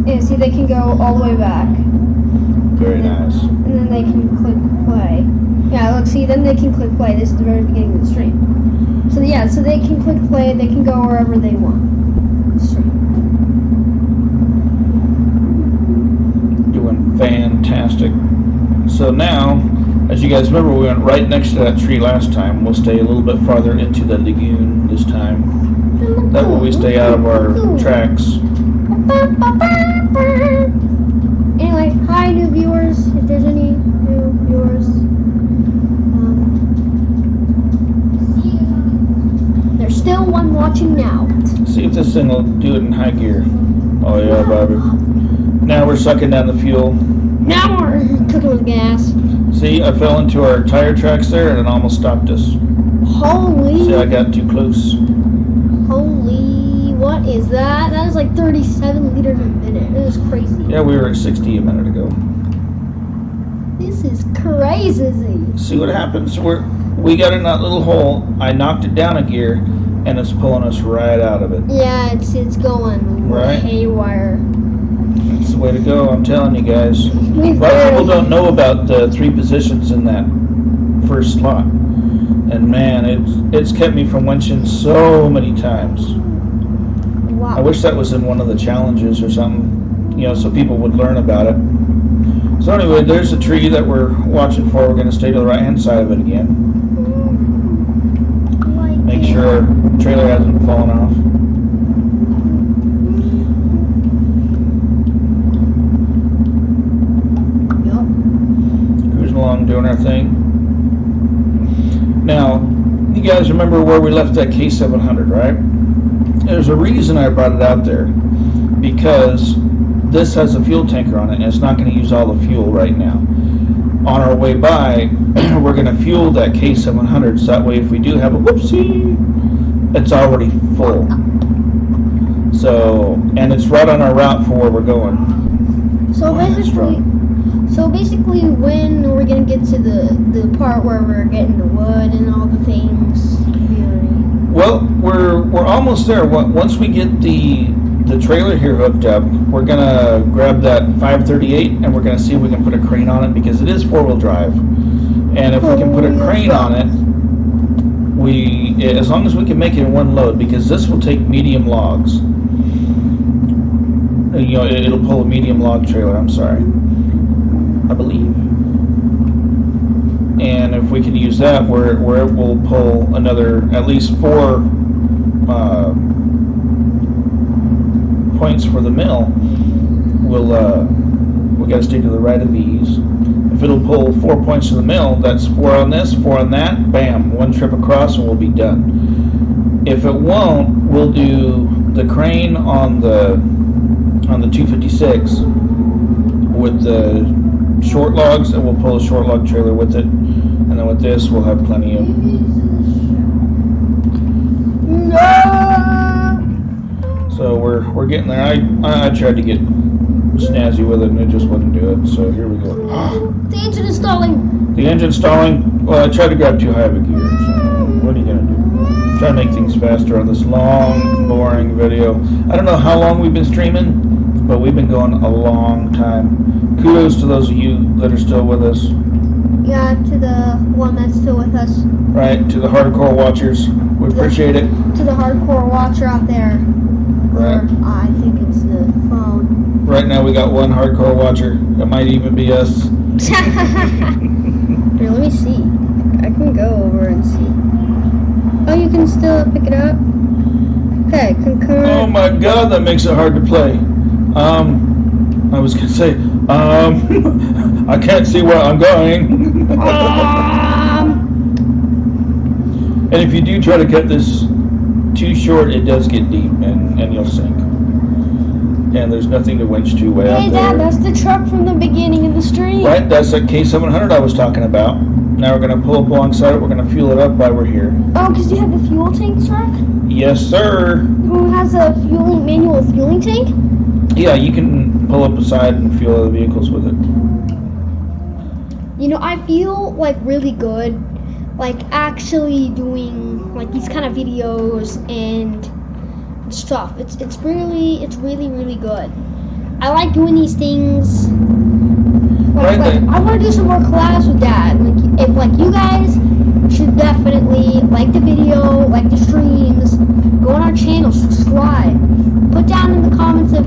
Yeah, see, they can go all the way back. Very nice. And then they can click play. Yeah, look, see, then they can click play. This is the very beginning of the stream. So yeah, so they can click play. They can go wherever they want. Doing fantastic. So now, as you guys remember, we went right next to that tree last time. We'll stay a little bit farther into the lagoon this time. That way we stay out of our tracks. Anyway, hi new viewers, if there's any new viewers. There's still one watching now. See if this thing will do it in high gear. Oh yeah, Bobby. Now we're sucking down the fuel. Now we're cooking with gas. See, I fell into our tire tracks there and it almost stopped us. Holy. See, I got too close. Holy, what is that? That is like 37 liters a minute. It is crazy. Yeah, we were at 60 a minute ago. This is crazy. See what happens. We got in that little hole. I knocked it down a gear, and it's pulling us right out of it. Yeah, it's going right haywire. That's the way to go. I'm telling you guys. A We lot of people barely- don't know about the 3 positions in that first slot, and man, it's kept me from winching so many times. Wow. I wish that was in one of the challenges or something, so people would learn about it. So anyway, there's a tree that we're watching for. We're going to stay to the right-hand side of it again. Make sure our trailer hasn't fallen off. Yep. Cruising along, doing our thing. Now, you guys remember where we left that K700, right? There's a reason I brought it out there, because this has a fuel tanker on it, and it's not going to use all the fuel right now. On our way by, we're going to fuel that K700, so that way if we do have a whoopsie, it's already full. So, and it's right on our route for where we're going. So basically, when we're gonna get to the part where we're getting the wood and all the things? Well, we're almost there. Once we get the trailer here hooked up, we're gonna grab that 538 and we're gonna see if we can put a crane on it, because it is 4-wheel drive. And if we can put a crane on it, as long as we can make it in one load, because this will take medium logs. It'll pull a medium log trailer. I'm sorry, I believe. And if we can use that, where it will pull another at least 4 points for the mill, we got to stay to the right of these. If it'll pull 4 points to the mill, that's 4 on this, 4 on that. Bam, 1 trip across, and we'll be done. If it won't, we'll do the crane on the 256 with the short logs, and we'll pull a short log trailer with it. And then with this, we'll have plenty of. So we're getting there. I tried to get snazzy with it, and it just wouldn't do it. So here we go. The engine is stalling. The engine's stalling. Well, I tried to grab too high of a gear. So what are you gonna do? Try to make things faster on this long, boring video. I don't know how long we've been streaming, but we've been going a long time. Kudos to those of you that are still with us. Yeah, to the one that's still with us. Right, to the hardcore watchers. We appreciate it. To the hardcore watcher out there. Right. Or, I think it's the phone. Right now we got one hardcore watcher. It might even be us. Here, let me see. I can go over and see. Oh, you can still pick it up? Okay, concurrent. Oh my god, that makes it hard to play. I was gonna say, I can't see where I'm going. And if you do try to cut this too short, it does get deep and you'll sink. And there's nothing to winch to way Hey, out Dad, there. that's the truck from the beginning of the stream. Right, that's that K700 I was talking about. Now we're going to pull up alongside it. We're going to fuel it up while we're here. Oh, because you have the fuel tank truck? Yes, sir. Who has a manual fueling tank? Yeah, you can pull up beside and fuel other vehicles with it. You know, I feel like really good, like actually doing like these kind of videos and stuff. It's really good. I like doing these things. Like, I want to do some more collabs with Dad. Like you guys should definitely like the video, like the streams, go on our channel, subscribe, put down in the comments of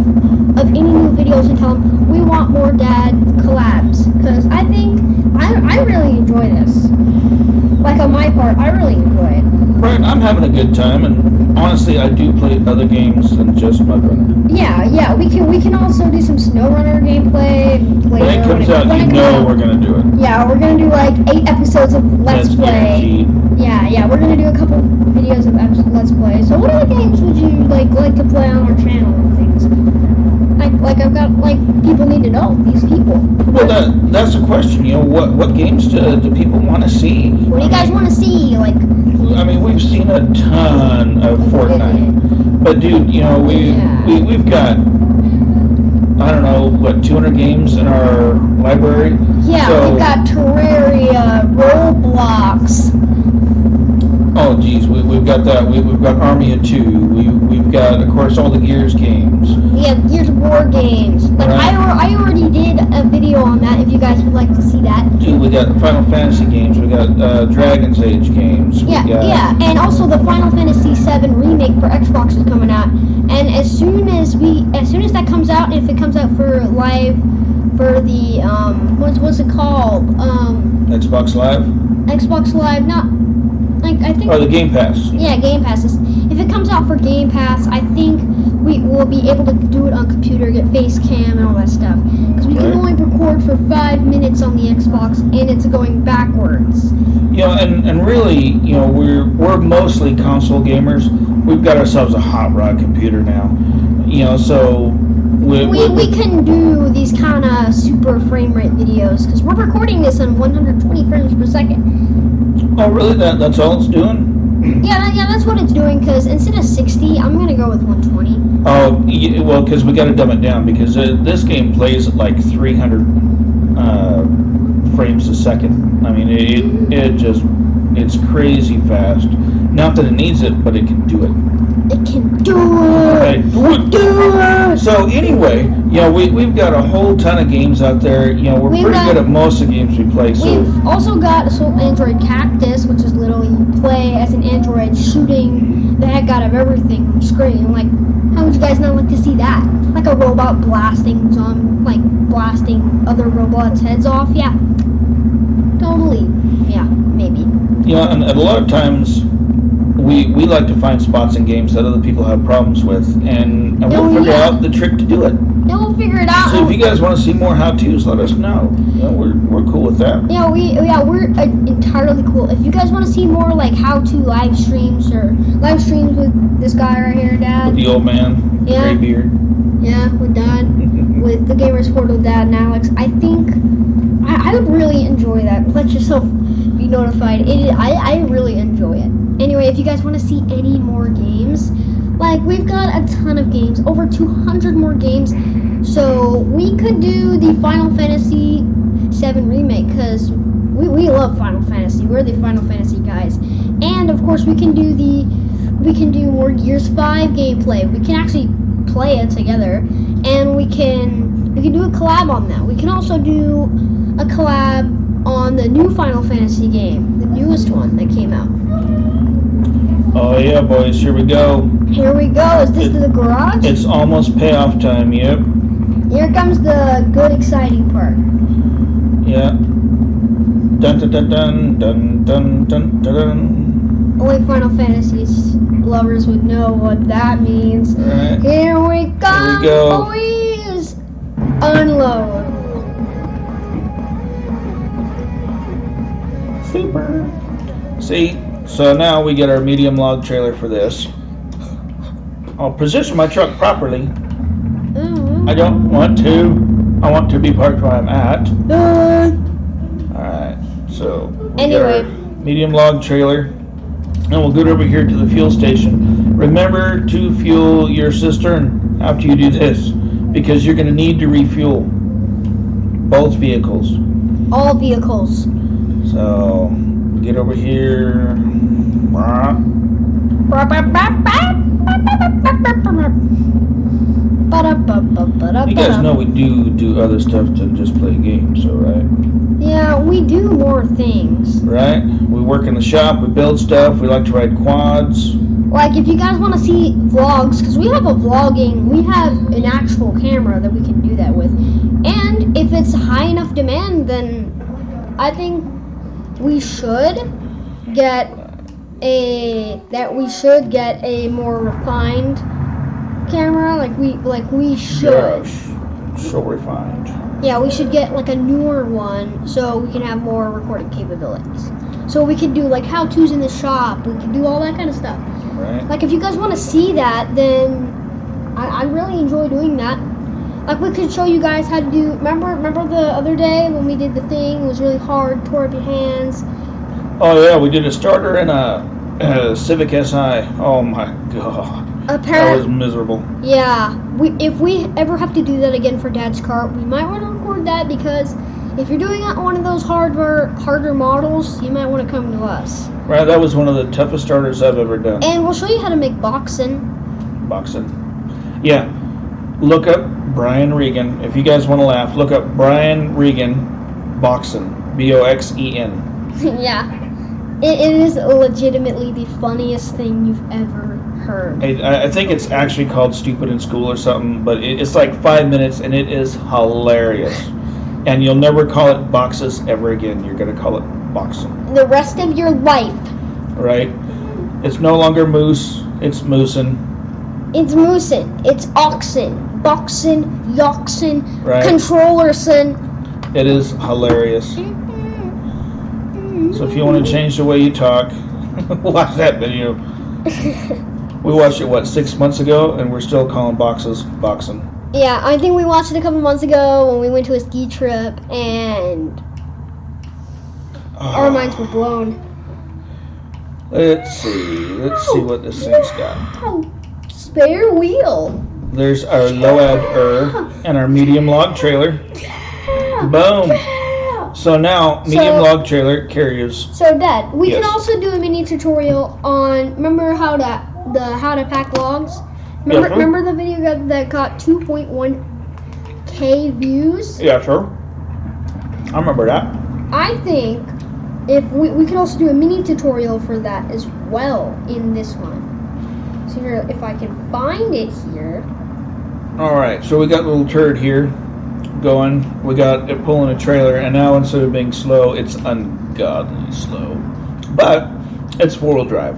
any new videos and tell them we want more Dad collabs, because I think I really enjoy this. Like on my part, I really enjoy it. Right, I'm having a good time, and honestly, I do play other games than just Mudrunner. Yeah, we can also do some Snowrunner gameplay When it later. comes out, you know we're gonna do it. Yeah, we're gonna do like 8 episodes of Let's That's Play. guaranteed. Yeah, we're gonna do a couple videos of Let's Play. So what other games would you like to play on our channel and things? Like I've got people need to know these people. Well, that's the question. What games do people want to see? What do you guys want to see? I mean, we've seen a ton of Fortnite, but dude, we've got I don't know, what, 200 games in our library? Yeah, So, we've got Terraria, Roblox. oh, geez, we've got that. We've got Army of Two. We've got, of course, all the Gears games. Yeah, Gears of War games. Like Right. I already did a video on that. If you guys would like to see that. Dude, we got Final Fantasy games. We got Dragon's Age games. Yeah, we got, yeah, and also the Final Fantasy VII remake for Xbox is coming out. And as soon as that comes out, if it comes out for live, for the what's it called? Xbox Live. Xbox Live, not like I think. Oh, the Game Pass. Yeah, Game Pass. If it comes out for Game Pass, I think we will be able to do it on computer, get face cam and all that stuff. Because we can only record for 5 minutes on the Xbox, and it's going backwards. You know, and really, you know, we're mostly console gamers. We've got ourselves a hot rod computer now. You know, so we can do these kind of super frame rate videos because we're recording this on 120 frames per second. Oh, really? That's all it's doing? Yeah, that's what it's doing. Because instead of 60, I'm gonna go with 120. Oh, well, because we got to dumb it down because this game plays at like 300 frames a second. I mean, it's crazy fast. Not that it needs it, but it can do it. It can do it. Okay, do it. So anyway, you know, we've got a whole ton of games out there. You know, we're pretty good at most of the games we play. So we've also got Assault Android Cactus, which is literally you play as an android shooting the heck out of everything on screen. Like, how would you guys not like to see that? Like a robot blasting other robots' heads off? Yeah, totally. Yeah, maybe. you know, and a lot of times we like to find spots in games that other people have problems with, and we'll figure out the trick to do it. Yeah, we'll figure it out. So if you guys want to see more how-tos, let us know. You know, we're cool with that. Yeah, we're entirely cool. If you guys want to see more like how-to live streams or live streams with this guy right here, Dad. With the old man, Yeah. gray beard. Yeah, with Dad, with the Gamers Portal Dad and Alex. I think I would really enjoy that. Let yourself be notified. I really enjoy it. Anyway, if you guys want to see any more games, like we've got a ton of games, over 200 more games. So we could do the Final Fantasy VII remake because we love Final Fantasy. We're the Final Fantasy guys, and of course we can do more Gears 5 gameplay. We can actually play it together, and we can do a collab on that. We can also do a collab on the new Final Fantasy game, the newest one that came out. Oh yeah, boys, here we go. Here we go. Is this the garage? It's almost payoff time, yep. Here comes the good, exciting part. Yeah. Dun dun dun dun dun dun dun dun. Only Final Fantasy lovers would know what that means. Right. Here we come, go. boys! Unload. Super. See, so now we get our medium log trailer for this. I'll position my truck properly. I don't want to. I want to be parked where I'm at. Alright, so we get our medium log trailer. And we'll go over here to the fuel station. Remember to fuel your cistern after you do this, because you're going to need to refuel both vehicles. All vehicles. So, get over here. You guys know we do other stuff than just play games, so right? Yeah, we do more things. Right? We work in the shop, we build stuff, we like to ride quads. Like, if you guys want to see vlogs, because we have an actual camera that we can do that with. And if it's high enough demand, then I think we should get a more refined camera. Like we should. Yeah, so refined. Yeah, we should get like a newer one so we can have more recording capabilities. So we can do like how-tos in the shop. We can do all that kind of stuff. Right. Like if you guys want to see that, then I really enjoy doing that. Like we could show you guys how to do. Remember the other day when we did the thing? It was really hard. Tore up your hands. Oh yeah, we did a starter and a Civic Si. Oh my god. That was miserable. Yeah. If we ever have to do that again for Dad's car, we might want to record that because if you're doing one of those harder models, you might want to come to us. Right, that was one of the toughest starters I've ever done. And we'll show you how to make boxing. Yeah. Look up Brian Regan. If you guys want to laugh, look up Brian Regan boxing. Boxen. Yeah. It is legitimately the funniest thing you've ever heard. I think it's actually called Stupid in School or something, but it's like 5 minutes and it is hilarious. And you'll never call it boxes ever again. You're going to call it boxing. The rest of your life. Right? It's no longer moose, it's moosin'. It's moosin'. It's oxen. Boxin', yoxin', Right. controllerson. It is hilarious. So if you want to change the way you talk, watch that video. We watched it, 6 months ago, and we're still calling boxes boxing. Yeah, I think we watched it a couple months ago when we went to a ski trip, and our minds were blown. Let's see what this thing's got. Spare wheel. There's our load and our medium log trailer. Boom. So now, medium log trailer carriers. So Dad, we Yes. can also do a mini tutorial on, remember how to pack logs? Remember the video that got 2.1K views? Yeah, sure. I remember that. I think if we can also do a mini tutorial for that as well in this one. So here, if I can find it here. Alright, so we got a little turd here going. We got it pulling a trailer, and now instead of being slow, it's ungodly slow. But it's 4-wheel drive.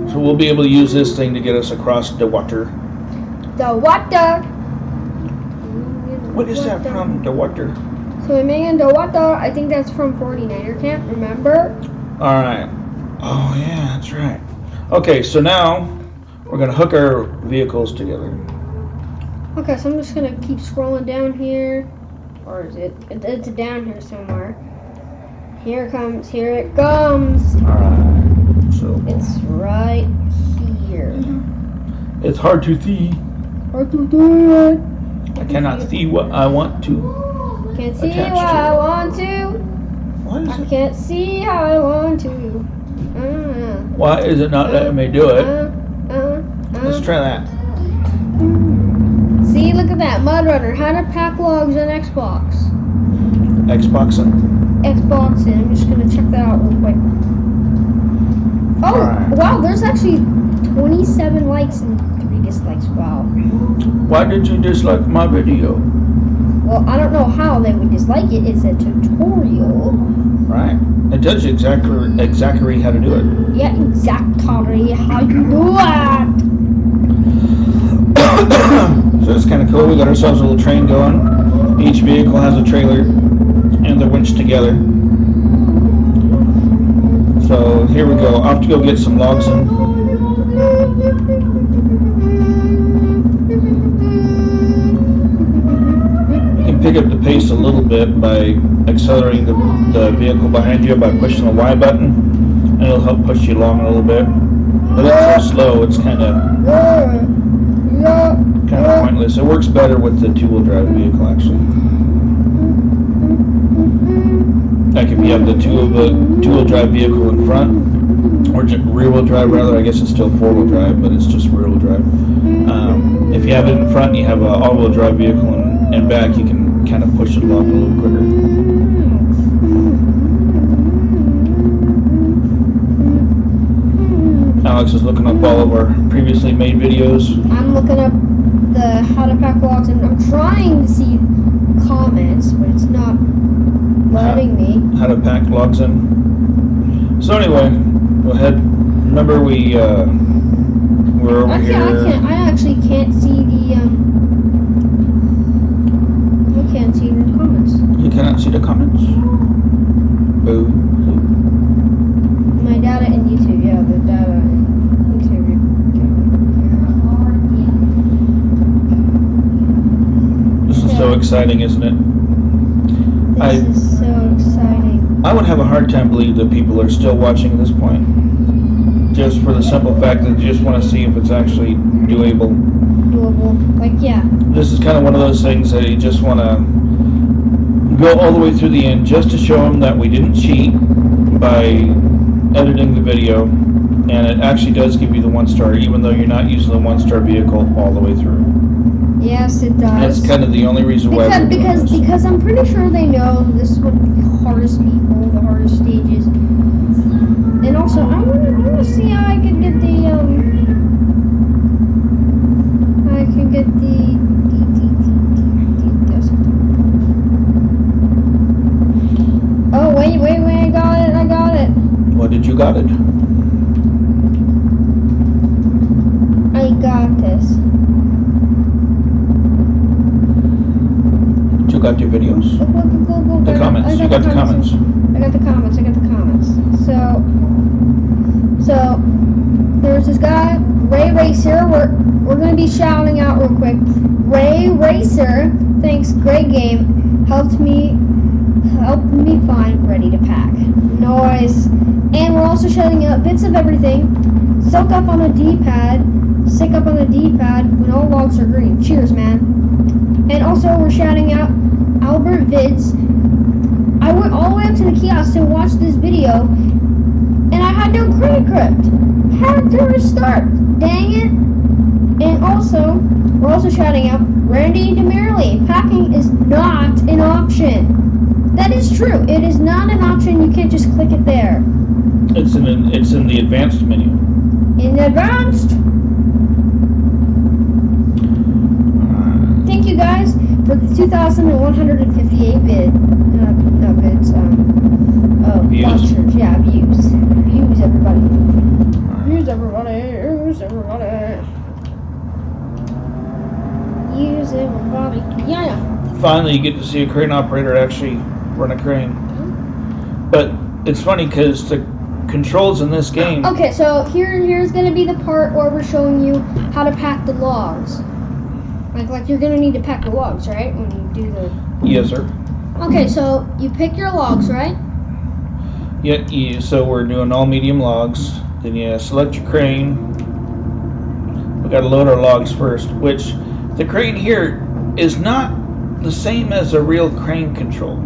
So we'll be able to use this thing to get us across the water. The water. What is that from, the water? So I'm in the water. I think that's from 49er Camp, remember? Alright. Oh yeah, that's right. Okay, so now we're going to hook our vehicles together. Okay, so I'm just going to keep scrolling down here. Or is it? It's down here somewhere. Here it comes. Alright, so It's right here. it's hard to see. Hard to do it. I cannot see what I want to. Can't see Attached what to I it. want to. What is I it? can't see how I want to. Why is it not letting me do it? Let's try that. See, look at that. Mudrunner. How to pack logs on Xbox. Xboxing. Xbox, and I'm just going to check that out real quick. Oh, Alright. wow. There's actually 27 likes and 3 dislikes. Wow. Why did you dislike my video? Well, I don't know how they would dislike it. It's a tutorial. Right. It tells you exactly how to do it. Yeah, exactly how you do it. So it's kind of cool. We got ourselves a little train going. Each vehicle has a trailer and the winch together. So here we go. Off to go get some logs in. You can pick up the pace a little bit by accelerating the vehicle behind you by pushing the Y button, and it'll help push you along a little bit. But it's so slow, it's kind of pointless. It works better with the 2-wheel drive vehicle, actually. Like if you have the two-wheel drive vehicle in front, or rear-wheel drive rather, I guess it's still 4-wheel drive, but it's just rear-wheel drive. If you have it in front and you have an all-wheel drive vehicle in back, you can kind of push it along a little quicker. Alex is looking up all of our previously made videos. I'm looking up the how to pack logs, and I'm trying to see comments, but it's not letting me. How to pack logs in. So anyway, go ahead. Remember we're over here. I actually can't see the I can't see the comments. You cannot see the comments? Boo. My data and YouTube, yeah, the data and YouTube. This is so exciting, isn't it? This is so exciting. I would have a hard time believing that people are still watching at this point. just for the simple fact that you just want to see if it's actually doable. Like, yeah. This is kind of one of those things that you just want to go all the way through the end just to show them that we didn't cheat by editing the video, and it actually does give you the 1-star, even though you're not using the 1-star vehicle all the way through. Yes, it does. That's kind of the only reason why we're doing this. Because I'm pretty sure they know this is one of the hardest people, the hardest stages. And also, I wanna see how I can get the Oh wait, I got it. What did you got it? I got this. You got your videos? Go. The comments. You got the comments. I got the comments. So there's this guy, Ray Racer. We're gonna be shouting out real quick. Ray Racer, thanks, great game. Helped me find ready to pack. Nice. And we're also shouting out bits of everything. Sick up on the D-pad when all logs are green. Cheers, man. And also we're shouting out Albert Vids. I went all the way up to the kiosk to watch this video, and I had no credit crypt. Had to restart. Dang it. And also, we're also shouting out Randy DeMerely. Packing is not an option. That is true. It is not an option. You can't just click it there. It's in the advanced menu. In advanced. Thank you guys for the 2,158 views. watchers. Yeah, views. Views, everybody. Use everybody. Yeah. Finally, you get to see a crane operator actually run a crane. But it's funny because the controls in this game. Okay, so here's gonna be the part where we're showing you how to pack the logs. Like you're gonna need to pack the logs, right? When you do the. Yes, sir. Okay, so you pick your logs, right? Yeah. So we're doing all medium logs. Then you select your crane. We got to load our logs first, which the crane here is not the same as a real crane control.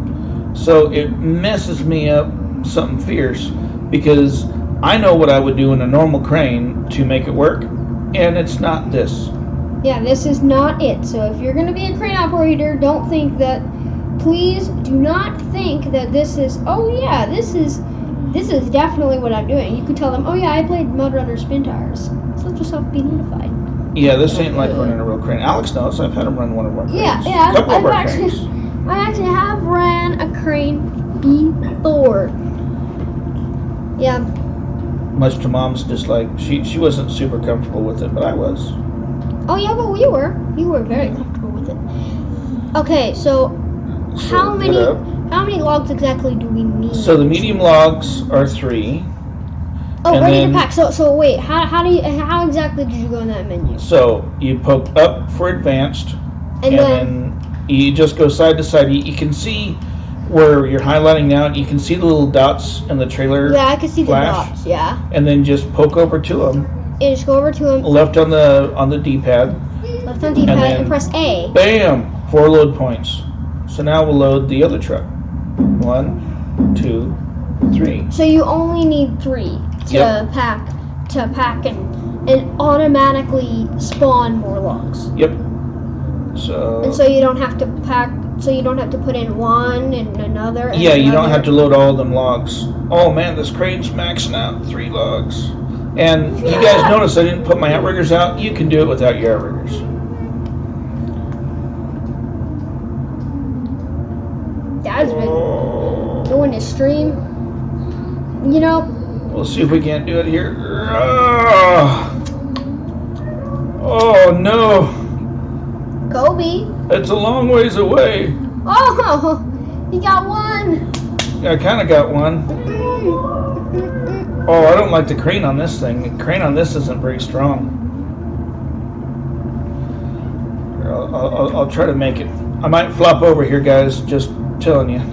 So it messes me up something fierce because I know what I would do in a normal crane to make it work, and it's not this. Yeah, this is not it. So if you're going to be a crane operator, please do not think that this is, oh yeah, this is definitely what I'm doing. You could tell them, oh yeah, I played Mudrunner spin tires. So let yourself be notified. Yeah, this ain't like running a real crane. Alex knows. I've had him run one of our cranes. Yeah, a couple of our cranes. I actually have ran a crane before. Yeah. Much to Mom's dislike. She wasn't super comfortable with it, but I was. Oh yeah, well you were very comfortable with it. Okay, so how many logs exactly do we need? So the medium logs are 3. Oh, ready to pack. So wait, how exactly did you go in that menu? So you poke up for advanced, and then you just go side to side. You can see where you're highlighting now. You can see the little dots in the trailer. Yeah, I can see flash, the dots. Yeah. And then just poke over to them. And just go over to them. Left on the D-pad. Left on D-pad and press A. Bam! 4 load points. So now we'll load the other truck. 1, 2, 3. So you only need 3 to pack and automatically spawn more logs. Yep. And so you don't have to pack. So you don't have to put in one and another. And yeah, you don't have to load all of them logs. Oh man, this crane's maxing out 3 logs. And you guys notice I didn't put my outriggers out. You can do it without your outriggers. Dad's been doing his stream. You know. We'll see if we can't do it here. Oh no. Kobe. It's a long ways away. Oh, you got one. Yeah, I kind of got one. Oh, I don't like the crane on this thing. The crane on this isn't very strong. I'll try to make it. I might flop over here, guys. Just telling you.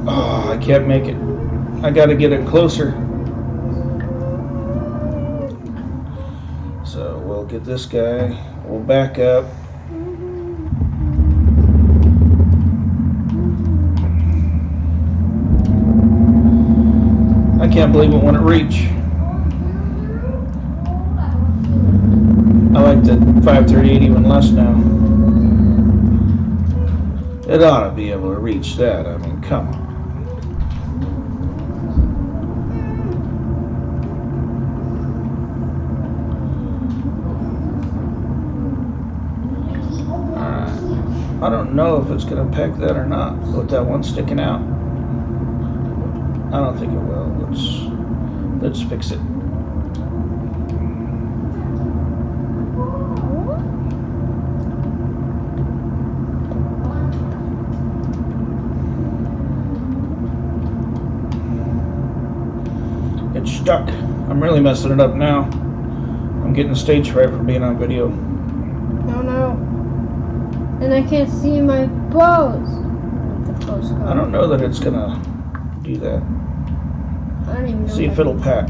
Oh, I can't make it. I got to get it closer. look at this guy. We'll back up. I can't believe it wouldn't reach. I like the 538 even less now. It ought to be able to reach that. I mean, come on. I don't know if it's going to peck that or not with that one sticking out. I don't think it will. Let's fix it. It's stuck. I'm really messing it up now. I'm getting stage fright for being on video. Oh no. And I can't see my bows. I don't know that it's gonna do that. I don't even know. See if it'll pack.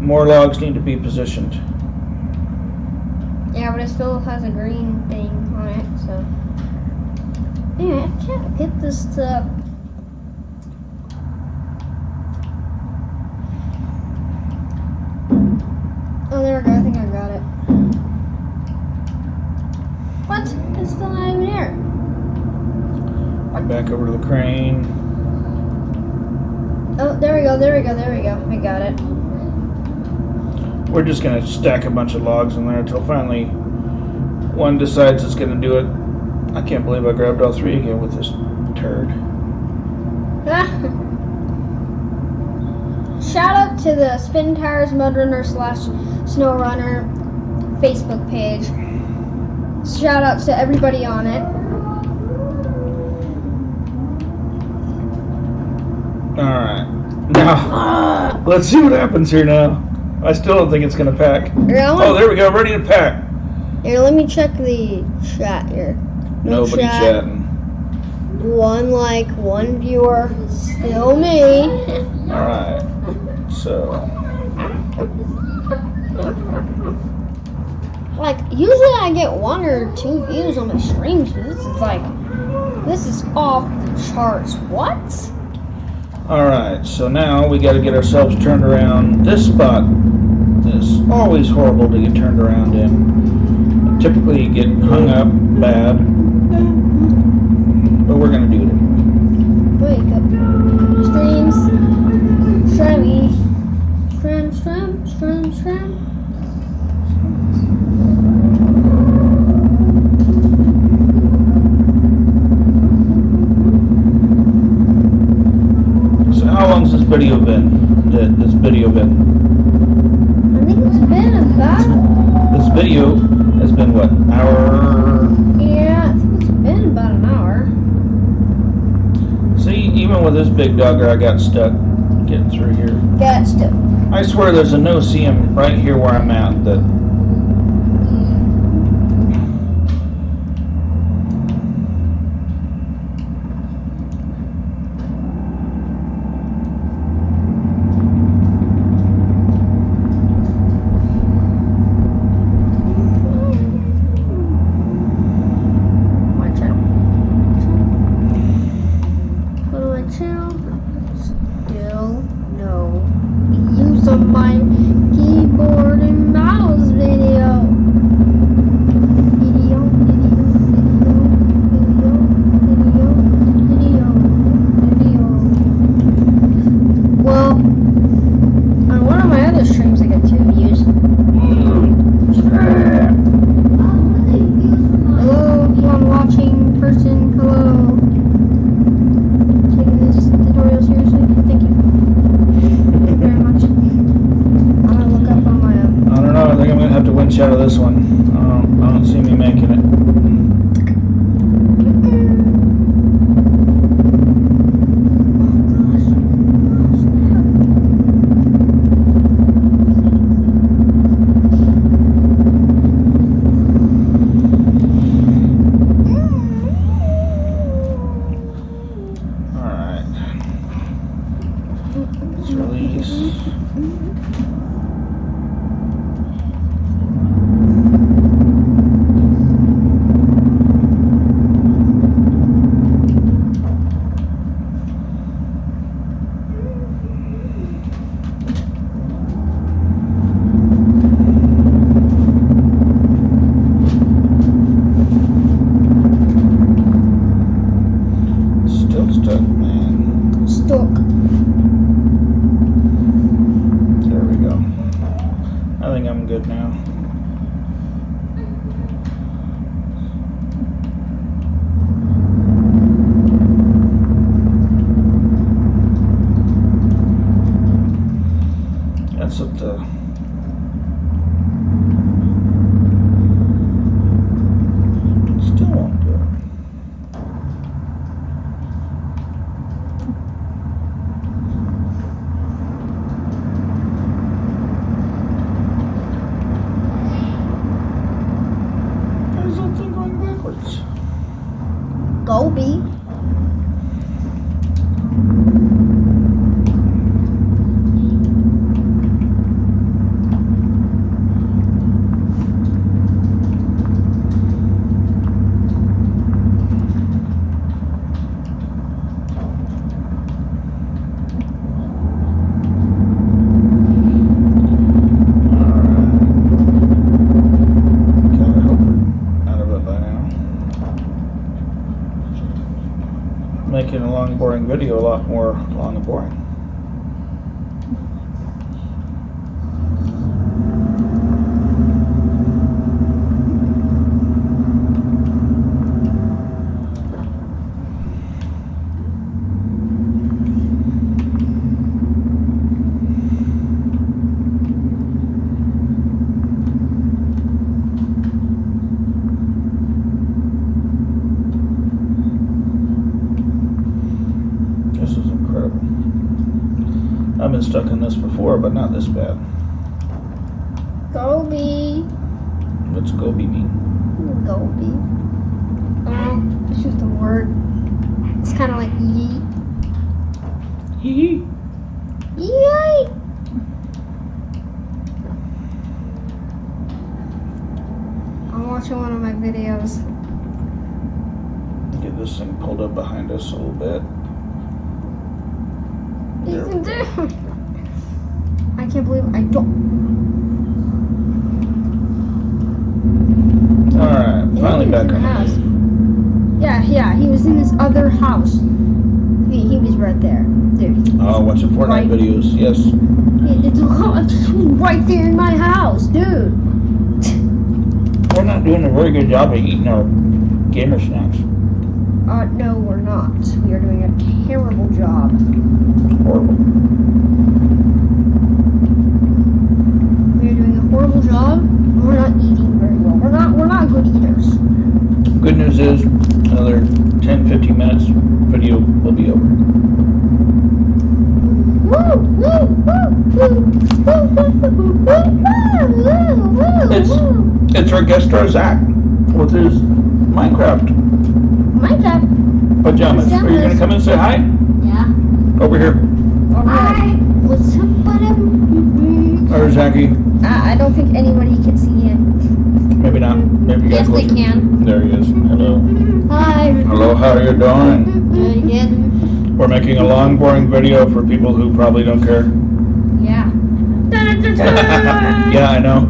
More logs need to be positioned. Yeah, but it still has a green thing on it, so. Yeah, I can't get this to. Oh, there we go. I think I got it. What? It's still not even here. Back over to the crane. Oh, there we go. There we go. There we go. I got it. We're just gonna stack a bunch of logs in there until finally one decides it's gonna do it. I can't believe I grabbed all three again with this turd. Shout out to the Spin Tires Mudrunner / Snowrunner Facebook page. Shout out to everybody on it. Alright. Now, let's see what happens here now. I still don't think it's going to pack. Oh, there we go. Ready to pack. Here, let me check the chat here. No Nobody chat. chatting. One like, one viewer. Still me. Alright. So. Like, usually I get 1 or 2 views on my streams, but this is off the charts. What? Alright, so now we got to get ourselves turned around. This spot is always horrible to get turned around in. Typically you get hung up bad, but we're going to do it. Wake up. Streams. Shrimmy. Shrimp. How long's this video been? I think it's been about. This video has been what? Hour? Yeah, I think it's been about an hour. See, even with this big dogger, I got stuck getting through here. Gotcha. I swear there's a no-see-em right here where I'm at that. Still no. Use on my keyboard and mouse, baby. stuck. There we go. I think I'm good now. That's what the... Still won't do it. Why is that thing going backwards? Go B. Making a long, boring video a lot more long and boring. This is incredible. I've been stuck in this before, but not this bad. Go B. Let's go, BB. Go B. It's just a word. It's kind of like yeet. Hee Yeet. I'm watching one of my videos. Get this thing pulled up behind us a little bit. There we go. I can't believe I don't. Alright, finally He was back in the on the house. game. Yeah, he was in this other house. He was right there, dude. Oh, watching Fortnite Right. videos, yes. It's right there in my house, dude. We're not doing a very good job of eating our gamer snacks. No, we're not. We are doing a terrible job. Horrible. We are doing a horrible job. We're not eating very well. We're not good eaters. Good news is, another 10-15 minutes, video will be over. Woo, woo, woo, woo, woo, woo. It's our guest star Zach with his Minecraft pajamas. Are you gonna come and say hi? Yeah. Over here. Hi. What's up, buddy? Or Zachy. I don't think anybody can see him. Maybe not. Maybe you Yes, guys they can. There he is. Hello. Hi. Hello, how are you doing? Again. We're making a long, boring video for people who probably don't care. Yeah. Yeah, I know.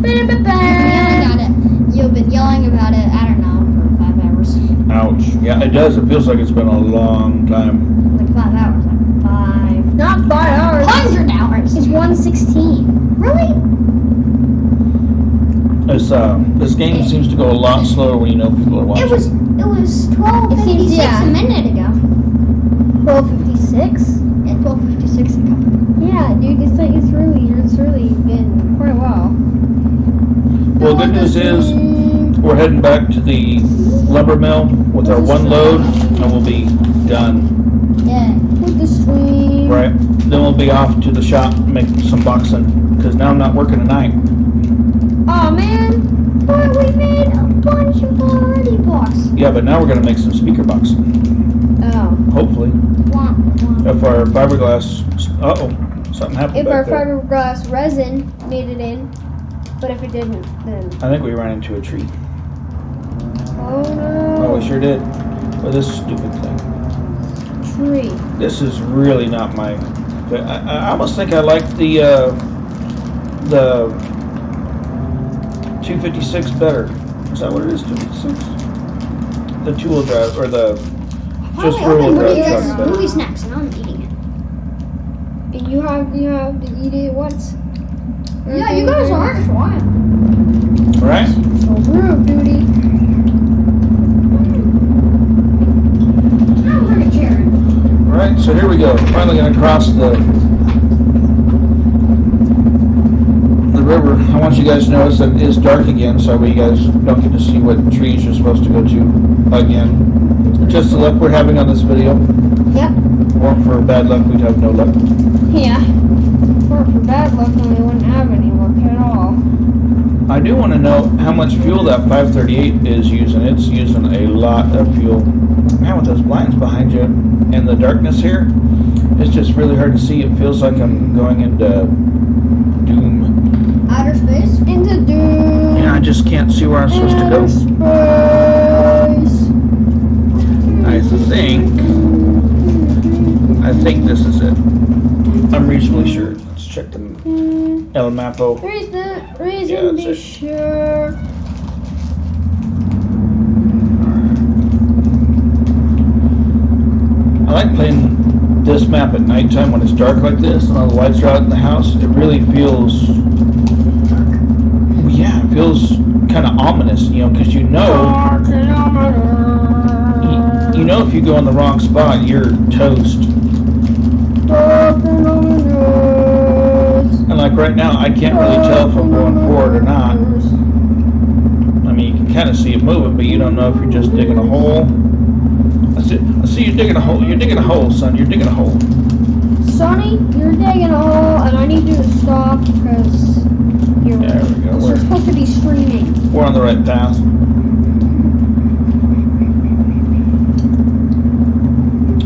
Got it. You've been yelling about it, I don't know, for 5 hours. Ouch. Yeah, it does. It feels like it's been a long time. Like 5 hours. Like 5. Not 5 hours. 100 hours. It's 1:16. Really? This game seems to go a lot slower when you know people are watching. It was 12:56 a minute ago. 12:56? Yeah, 12:56 ago. Yeah, dude, it's really been quite a while. Well, good news is we're heading back to the lumber mill with our one load, and we'll be done. Yeah. With the stream. Right. Then we'll be off to the shop and make some boxing, because now I'm not working tonight. Oh man, but we made a bunch of already blocks. Yeah, but now we're gonna make some speaker boxing. Oh. Hopefully, Womp. if our fiberglass. Something happened If our back there. fiberglass resin made it in, but if it didn't, then. I think we ran into a tree. Oh no. Oh, we sure did. With this stupid thing. Tree. This is really not my. I almost think I like the 256 better. Is that what it is? 256? The two-wheel drive or the Just Okay, real what do you drive guys truck. movie snacks and I'm eating it. You have to eat it once. Yeah, you guys aren't trying. Right? So rude, duty. I'm pretty sure. Right, so here we go. Finally gonna cross the river. I want you guys to notice that it is dark again, so you guys don't get to see what trees you're supposed to go to again. Just the luck we're having on this video. Yep. Or for bad luck, we'd have no luck. Yeah. Or for bad luck, then we wouldn't have any luck at all. I do want to know how much fuel that 538 is using. It's using a lot of fuel. Man, with those blinds behind you and the darkness here, it's just really hard to see. It feels like I'm going into doom. Outer space. Into doom. Yeah, I just can't see where I'm supposed to go. Space. I think this is it. I'm reasonably sure. Let's check the El Mapo. Reason that's be it. sure. I like playing this map at nighttime when it's dark like this and all the lights are out in the house. It really feels, yeah, it feels kind of ominous, you know, because you know if you go in the wrong spot, you're toast. And like right now, I can't really tell if I'm going forward or not. I mean, you can kind of see it moving, but you don't know if you're just digging a hole. I see you digging a hole. You're digging a hole, son. You're digging a hole. Sonny, you're digging a hole, and I need you to stop because There we go. you're supposed to be screaming. We're on the right path.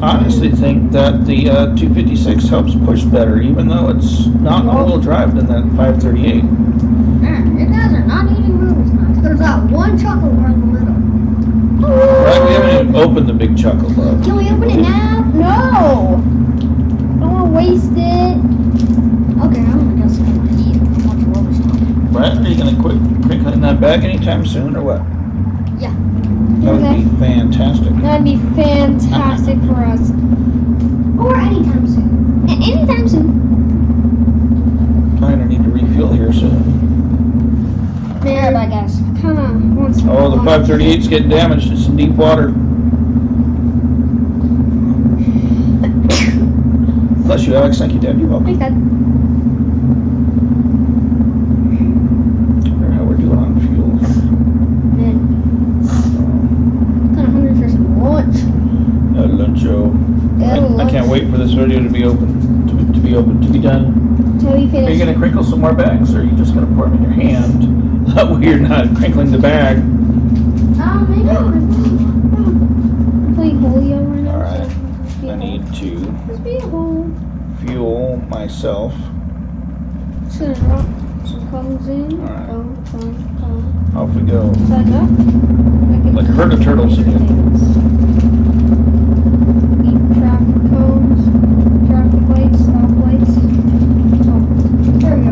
I honestly think that the 256 helps push better, even though it's not all-wheel drive than that 538. Man, you guys are not eating movie snacks. There's that one chocolate bar in the middle. Right? We haven't even opened the big chocolate bar. Can we open it now? No! Don't want to waste it. Okay, I'm gonna go sit and eat a bunch of rubber stuff. Right? Are you going to quit crinkling that bag anytime soon, or what? Yeah. That would Okay. be fantastic. That'd be fantastic for us. Or anytime soon. Anytime soon. I'm going to need to refuel here soon. There, bye guys. Kind of wants to. Oh, the 538's getting damaged. It's in deep water. Bless you, Alex. Thank you, Dad. You're welcome. Thanks, Dad. Or how we're doing on fuel. Man, kind of hungry for some lunch. Luncho. I can't wait for this video to be open. To be done. Till we Are finish. you going to crinkle some more bags, or are you just going to pour them in your hand? That way you're not crinkling the bag. Maybe. I'm playing Holio right now. Alright. So I need to Just be a hole. fuel myself. Just gonna drop some cones in. Alright. Cone. Off we go. Is that enough? Like a herd of turtles again. Eat traffic cones, traffic lights, stop lights. Oh, There we go.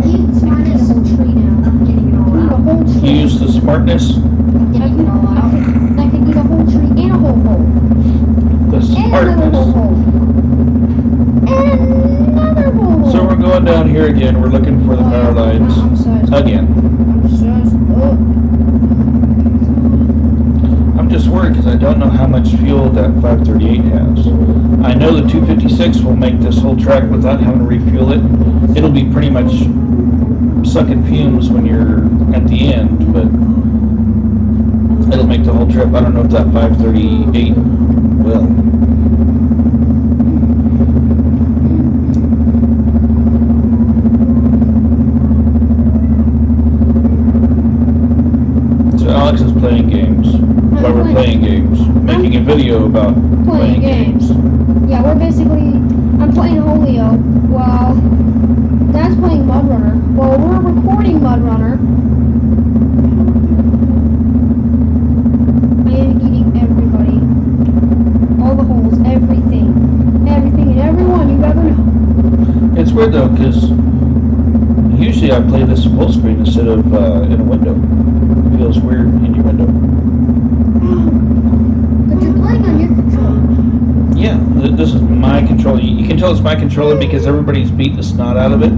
Eat I need a smartest whole tree now. of getting it all I need a out. whole You tree. use the smartness. Getting it all out. I can eat a whole tree and a whole hole. The And another whole smartness. hole. And another whole hole. So we're going down here again. We're looking for the power lines. I'm sized. Again. I'm sized up. I'm just worried because I don't know how much fuel that 538 has. I know the 256 will make this whole track without having to refuel it. It'll be pretty much sucking fumes when you're at the end, but it'll make the whole trip. I don't know if that 538 will. So Alex is playing games. While we're playing games. Making a video about playing games. Yeah, we're basically. I'm playing Holio while Dad's playing Mudrunner. While we're recording Mudrunner, I am eating everybody. All the holes, everything. Everything and everyone you ever know. It's weird though, because usually I play this full screen instead of in a window. It feels weird in your window. But you're playing on your controller. You can tell it's my controller because everybody's beat the snot out of it,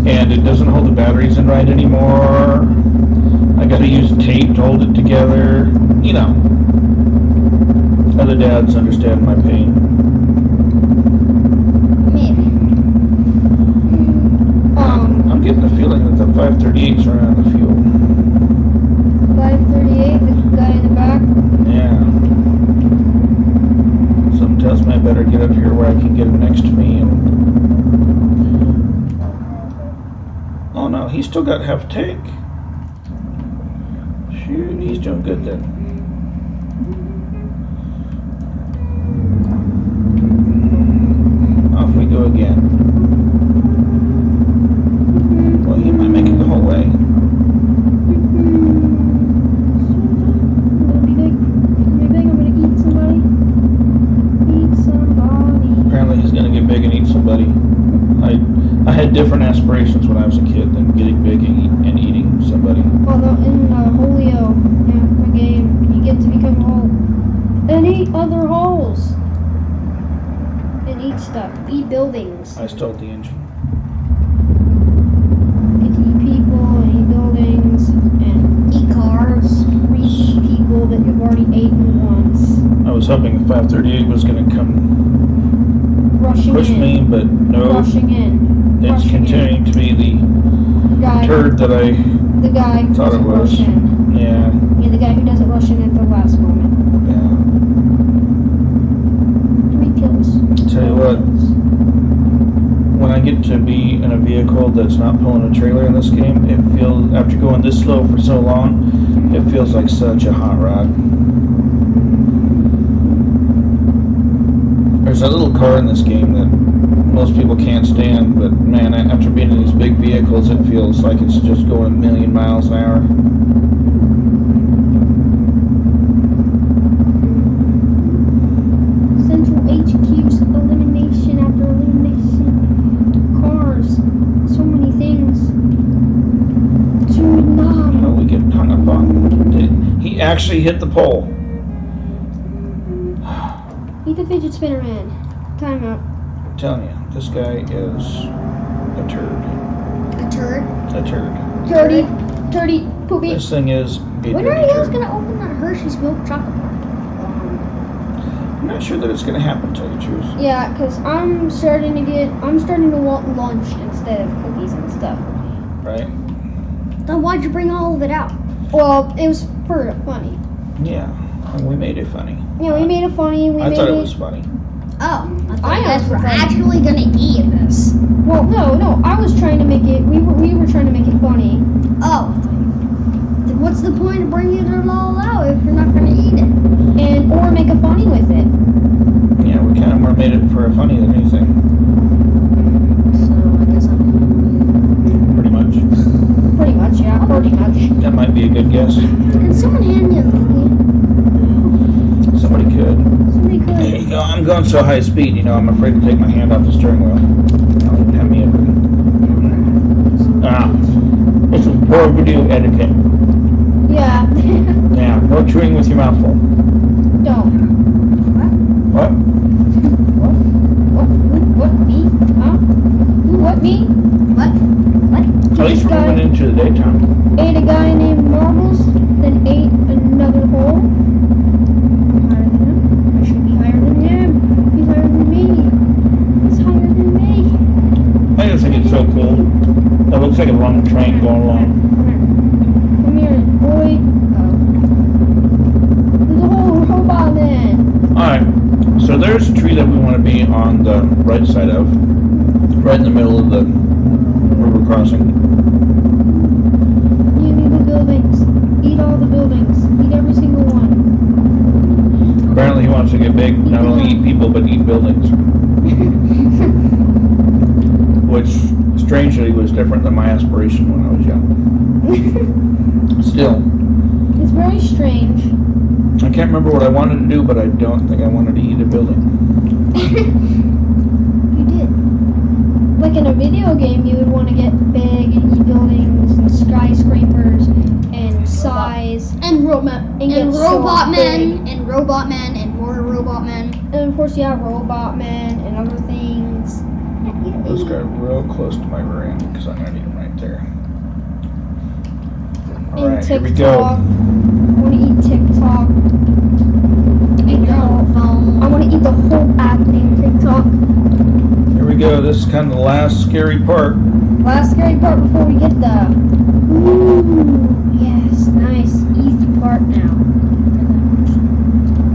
and it doesn't hold the batteries in right anymore. I got to use tape to hold it together. You know, other dads understand my pain. Maybe. I'm getting the feeling that the 538's running out of fuel. 538, the guy in the back. Yeah. Something tells me I better get up here where I can get him next to me. Oh no, he's still got half a tank. Shoot, he's doing good then. Off we go again. Well, he might make it the whole way. Apparently he's gonna get big and eat somebody. I had different aspirations when I was a kid than getting big and eating somebody. Although in Holio, the game, you get to become whole. And eat other holes. And eat stuff. Eat buildings. I stole the engine. Get to eat people and eat buildings and eat cars. Eat people that you've already eaten once. I was hoping the 538 was gonna come Rushing push in. me, but no. Rushing in. It's Rushing continuing to be the guy, turd that I the guy who thought it doesn't was. rush in. Yeah, Yeah, the guy who doesn't rush in at the last moment. yeah. 3 kills. Tell you what, when I get to be in a vehicle that's not pulling a trailer in this game, it feels, after going this slow for so long, it feels like such a hot rod. There's a little car in this game that most people can't stand, but man, after being in these big vehicles, it feels like it's just going a million miles an hour. Central HQ's elimination after elimination. Cars. So many things. Oh, we get hung up on. He actually hit the pole. Eat the fidget spinner man. Time out. I'm telling you, this guy is a turd. A turd? A turd. Dirty, poopy. This thing is a When dirty are you guys turd. gonna open that Hershey's milk chocolate bar? I'm not sure that it's going to happen, to tell you the truth. Yeah, because I'm starting to want lunch instead of cookies and stuff. Right? Then why'd you bring all of it out? Well, it was for funny. Yeah. And we made it funny. Yeah, we made it funny. I thought it was funny. Oh, I thought I you guys also were thought- actually gonna eat this. Well, no, I was trying to make it. We were trying to make it funny. Oh, then what's the point of bringing it all out if you're not gonna eat it? And or make a funny with it. Yeah, we kind of more made it for a funny than anything. So I guess I'm. Pretty much. Pretty much, yeah, pretty much. That might be a good guess. Can someone hand me a cookie? Somebody could. Somebody There could. you go. I'm going so high speed, I'm afraid to take my hand off the steering wheel. Have me a this is poor video etiquette. Yeah. Yeah, no chewing with your mouth full. Don't. What? What? Me? Huh? Who? What? Me? What? At least we're moving into the daytime. Ate a guy named Marbles, then ate another hole. Higher than him. I should be higher than him. He's higher than me. He's higher than me. I just think it's so cool. It looks like a long train going along. Come here, boy. There's a whole robot man. Alright, so there's a tree that we want to be on the right side of. Right in the middle of the river crossing. You need the buildings. Eat all the buildings. Eat every single one. Apparently he wants to get big, not only eat people, but eat buildings. Which, strangely, was different than my aspiration when I was young. Still, It's very strange. I can't remember what I wanted to do, but I don't think I wanted to eat a building. You did. Like in a video game, you would want to get big and eat buildings and skyscrapers and size And and get so robot big. men and robot men and more robot men. And of course you have robot men and other things. This guy real close to my rear end because I'm gonna need him right there. All And right, here we TikTok. go. I want to eat TikTok. And your own phone. I want to eat the whole app named TikTok. Here we go. This is kind of the last scary part. Last scary part before we get the. Ooh, yes, nice, easy part now.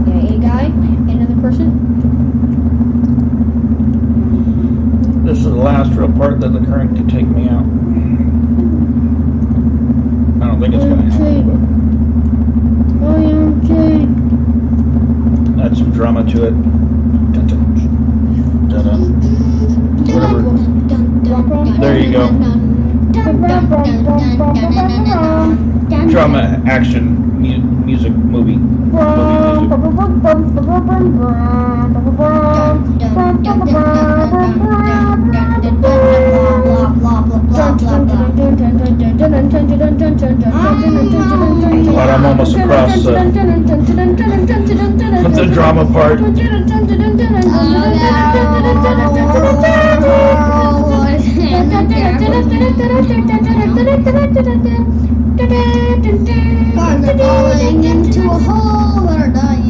Yeah, a guy, another person. This is the last real part that the current can take me out. I don't think it's gonna happen, I am Jade. but add some drama to it. Dun, dun, dun, dun. Whatever. There you go. Drama, action, music, movie. But I'm almost across the drama part. Cars are falling into a hole that are dying.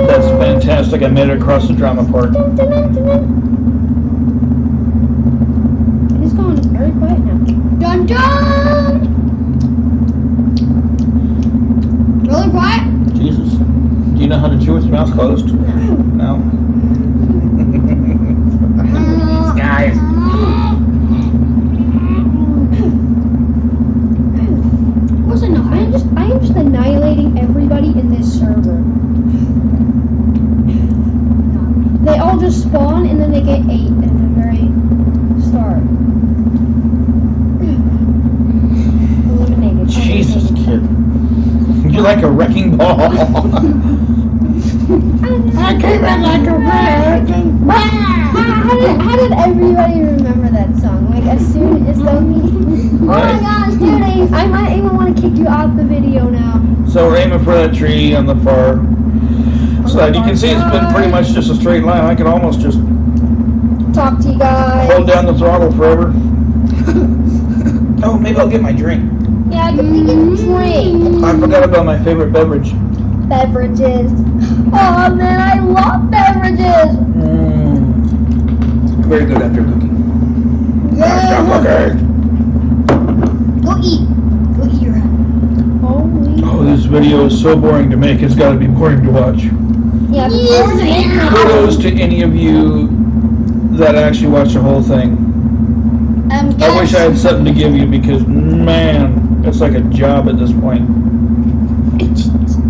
That's fantastic. I made it across the drama part. It's going very quiet now. Dun dun! Really quiet? Jesus. Do you know how to chew with your mouth closed? No. These guys. Listen, I am just annihilating everybody in this server. They all just spawn and then they get 8 at the very start. Eliminated. Jesus, kid. You're like a wrecking ball. I came in like a wrecking ball. How did everybody remember that song? Like as soon as though me. Oh my Right. gosh, dude! I might even want to kick you out the video now. So we're aiming for that tree on the far side. You can see it's been pretty much just a straight line. I could almost just Talk to you guys. hold down the throttle forever. Oh, maybe I'll get my drink. Yeah, I can get a drink. I forgot about my favorite beverage. Beverages. Oh man, I love beverages. Very good after cooking. Yeah. Okay. Go eat. Go eat your Holy. Oh, this video is so boring to make. It's got to be boring to watch. Yeah. Kudos to any of you that actually watch the whole thing. I wish I had something to give you because, man, it's like a job at this point.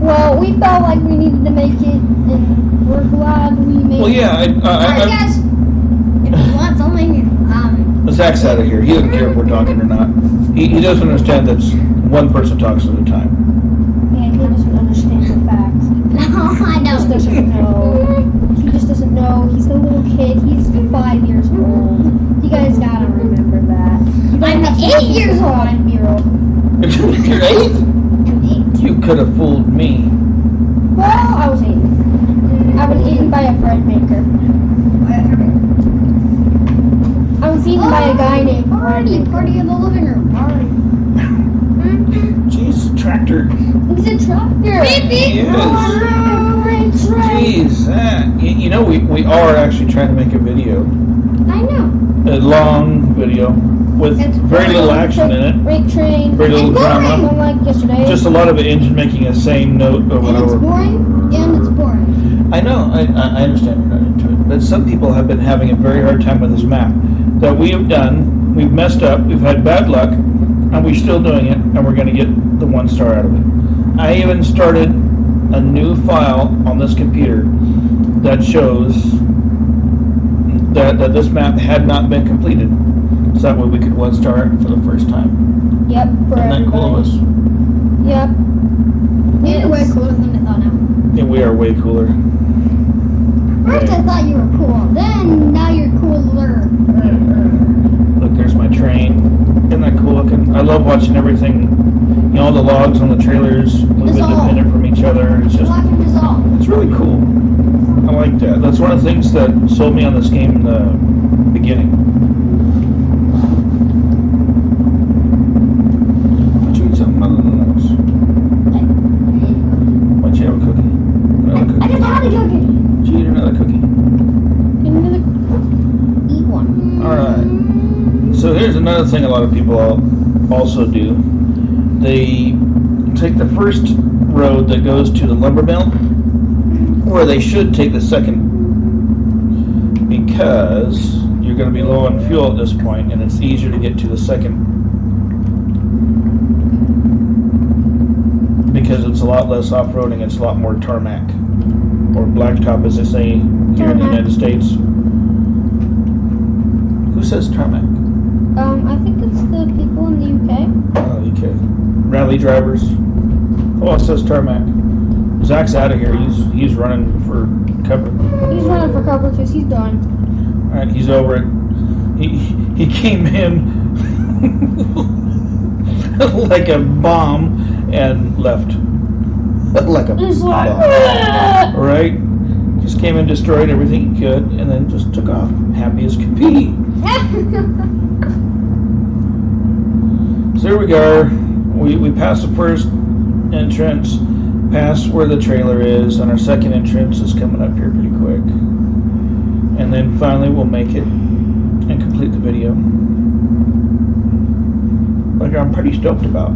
Well, we felt like we needed to make it, and we're glad we made Well, it. yeah, Alright guys, if you want something, Zach's out of here. He doesn't care if we're talking or not. He doesn't understand that one person talks at a time. Yeah, he doesn't understand the facts. I He just doesn't know. He just doesn't know. He's a little kid. He's 5 years old. You guys gotta remember that. I'm 8 years old. 5-year-old. You're 8? I'm 8. You could have fooled me. Well, I was eaten. I was eaten by a bread maker. I was eaten by a guy named Party in the living room. Party. Jeez, tractor. He's a tractor. Beep beep. Yes. Great train. Jeez, you know we are actually trying to make a video. I know. A long video with It's very little action in it. Great train. Very little drama. Unlike yesterday. Just a lot of engine making a same note over and And it's over. boring. And it's boring. I know, I understand you're not into it, but some people have been having a very hard time with this map. That we have done, we've messed up, we've had bad luck, and we're still doing it, and we're going to get the 1 star out of it. I even started a new file on this computer that shows that this map had not been completed. So that way we could 1 star it for the first time. Yep, for Isn't that cool of us? Yep. You're way cooler than I thought now. Yeah, we are way cooler. Where's first I thought you were cool. Then now you're cooler. Look, there's my train. Isn't that cool looking? I love watching everything. You know, all the logs on the trailers move independent from each other. It's just, it's really cool. I like that. That's one of the things that sold me on this game in the beginning. Why don't you eat something other than those? Why don't you have a cookie? Another cookie. I just had a cookie. Did you eat another cookie? Eat one. Alright. So here's another thing a lot of people also do. They take the first road that goes to the lumber mill, or they should take the second, because you're going to be low on fuel at this point, and it's easier to get to the second because it's a lot less off-roading. It's a lot more tarmac, or blacktop as they say here in the United States. Who says tarmac? I think it's the people in the UK. Oh, UK. Rally drivers. Oh, it says tarmac. Zach's out of here. He's running for cover. He's running for cover because he's done. All right, he's over it. He came in like a bomb and left. Like a He's bomb. like, Right? Just came in, destroyed everything he could, and then just took off. Happy as could be. So there we go. We passed the first entrance, past where the trailer is, and our second entrance is coming up here pretty quick. And then finally we'll make it and complete the video. Like I'm pretty stoked about.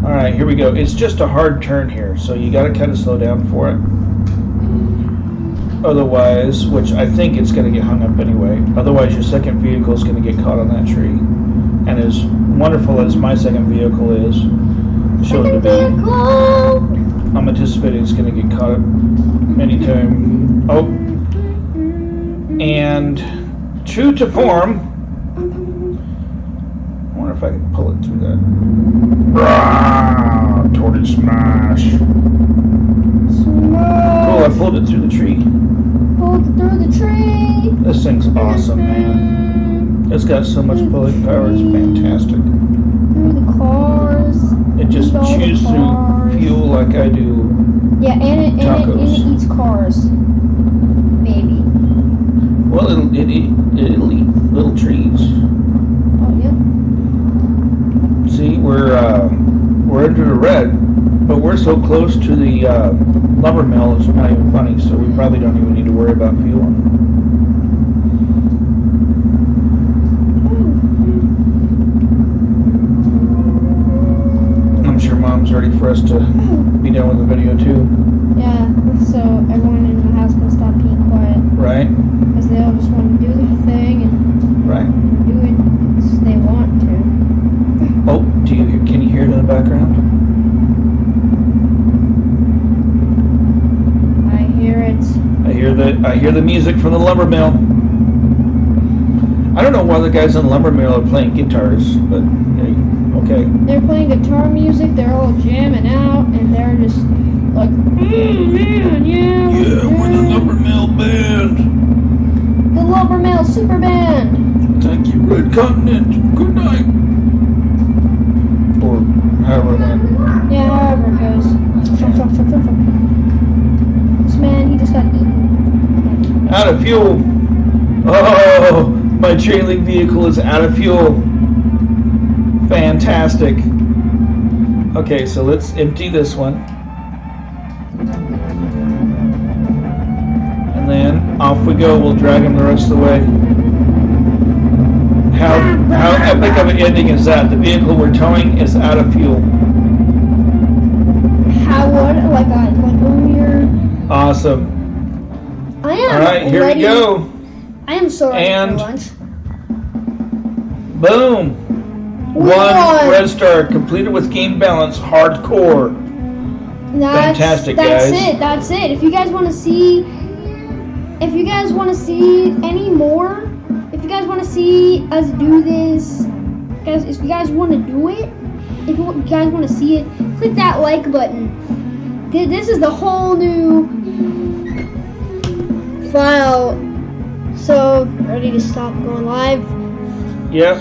Alright, here we go. It's just a hard turn here, so you gotta kind of slow down for it. Otherwise, which I think it's gonna get hung up anyway, otherwise your second vehicle is gonna get caught on that tree. And as wonderful as my second vehicle is, shown to be, I'm anticipating it's going to get caught up anytime. Oh, and true to form, I wonder if I can pull it through that. Rah, tortoise smash. Cool, I pulled it through the tree. pulled through the tree. This thing's awesome, man. It's got so much pulling power, it's fantastic. Through the cars. It just Through all the chews through cars. fuel like I do. Yeah, and it Tacos. eats cars. Maybe. Well, it'll eat little trees. Oh yeah. See, we're into the red, but we're so close to the lumber mill, it's not even funny, so we probably don't even need to worry about fuel. I'm sure Mom's ready for us to be done with the video too. Yeah, so everyone in the house can stop being quiet. Right? Because they all just want to do their thing and Right. do it as they want to. Oh, can you hear it in the background? I hear it. I hear the music from the lumber mill. I don't know why the guys in the lumber mill are playing guitars, but hey, okay. They're playing guitar music, they're all jamming out, and they're just like, man, yeah. Yeah, we're the lumber mill band. The Lumber Mill Super Band. Thank you, Red Continent. Good night. Or however that. Yeah, however it goes. This man, he just got eaten. Out of fuel. Oh, my trailing vehicle is out of fuel. Fantastic. Okay, so let's empty this one. And then off we go. We'll drag him the rest of the way. How epic of an ending is that? The vehicle we're towing is out of fuel. How would, like earlier. Awesome. I am All right, here ready. we go. I am so ready And- for lunch. Boom. One red star completed with game balance. Hardcore. Fantastic, that's guys. That's it. If you guys want to see any more, if you guys want to see us do this, guys, if you guys want to do it, if you guys want to see it, click that like button. This is the whole new file. So ready to stop going live. Yep.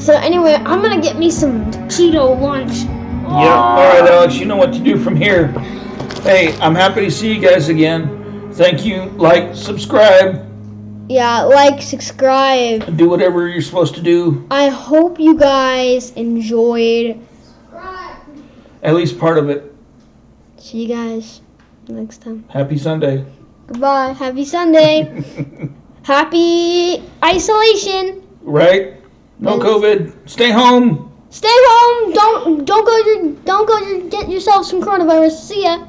So anyway, I'm gonna get me some Cheeto lunch. Yep. All right, Alex. You know what to do from here. Hey, I'm happy to see you guys again. Thank you. Like, subscribe, Yeah, like, subscribe. and do whatever you're supposed to do. I hope you guys enjoyed. At least part of it. See you guys next time. Happy Sunday. Goodbye. Happy Sunday. Happy isolation. Right? No COVID. Stay home. Stay home. Don't go get yourself some coronavirus. See ya.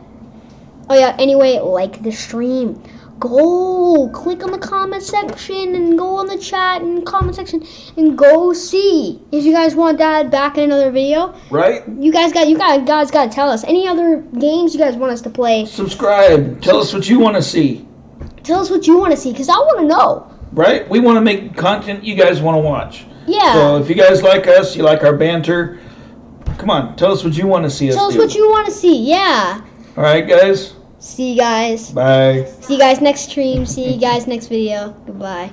Oh yeah. Anyway, like the stream. Go click on the comment section and go on the chat and comment section and go see if you guys want that back in another video. Right? You guys got to tell us any other games you guys want us to play. Subscribe. Tell us what you want to see. Tell us what you want to see because I want to know. Right? We want to make content you guys want to watch. Yeah. So if you guys like us, you like our banter, come on, tell us what you want to see us Tell us do. what you want to see. Yeah. All right, guys. See you guys. Bye. See you guys next stream. See you guys next video. Goodbye.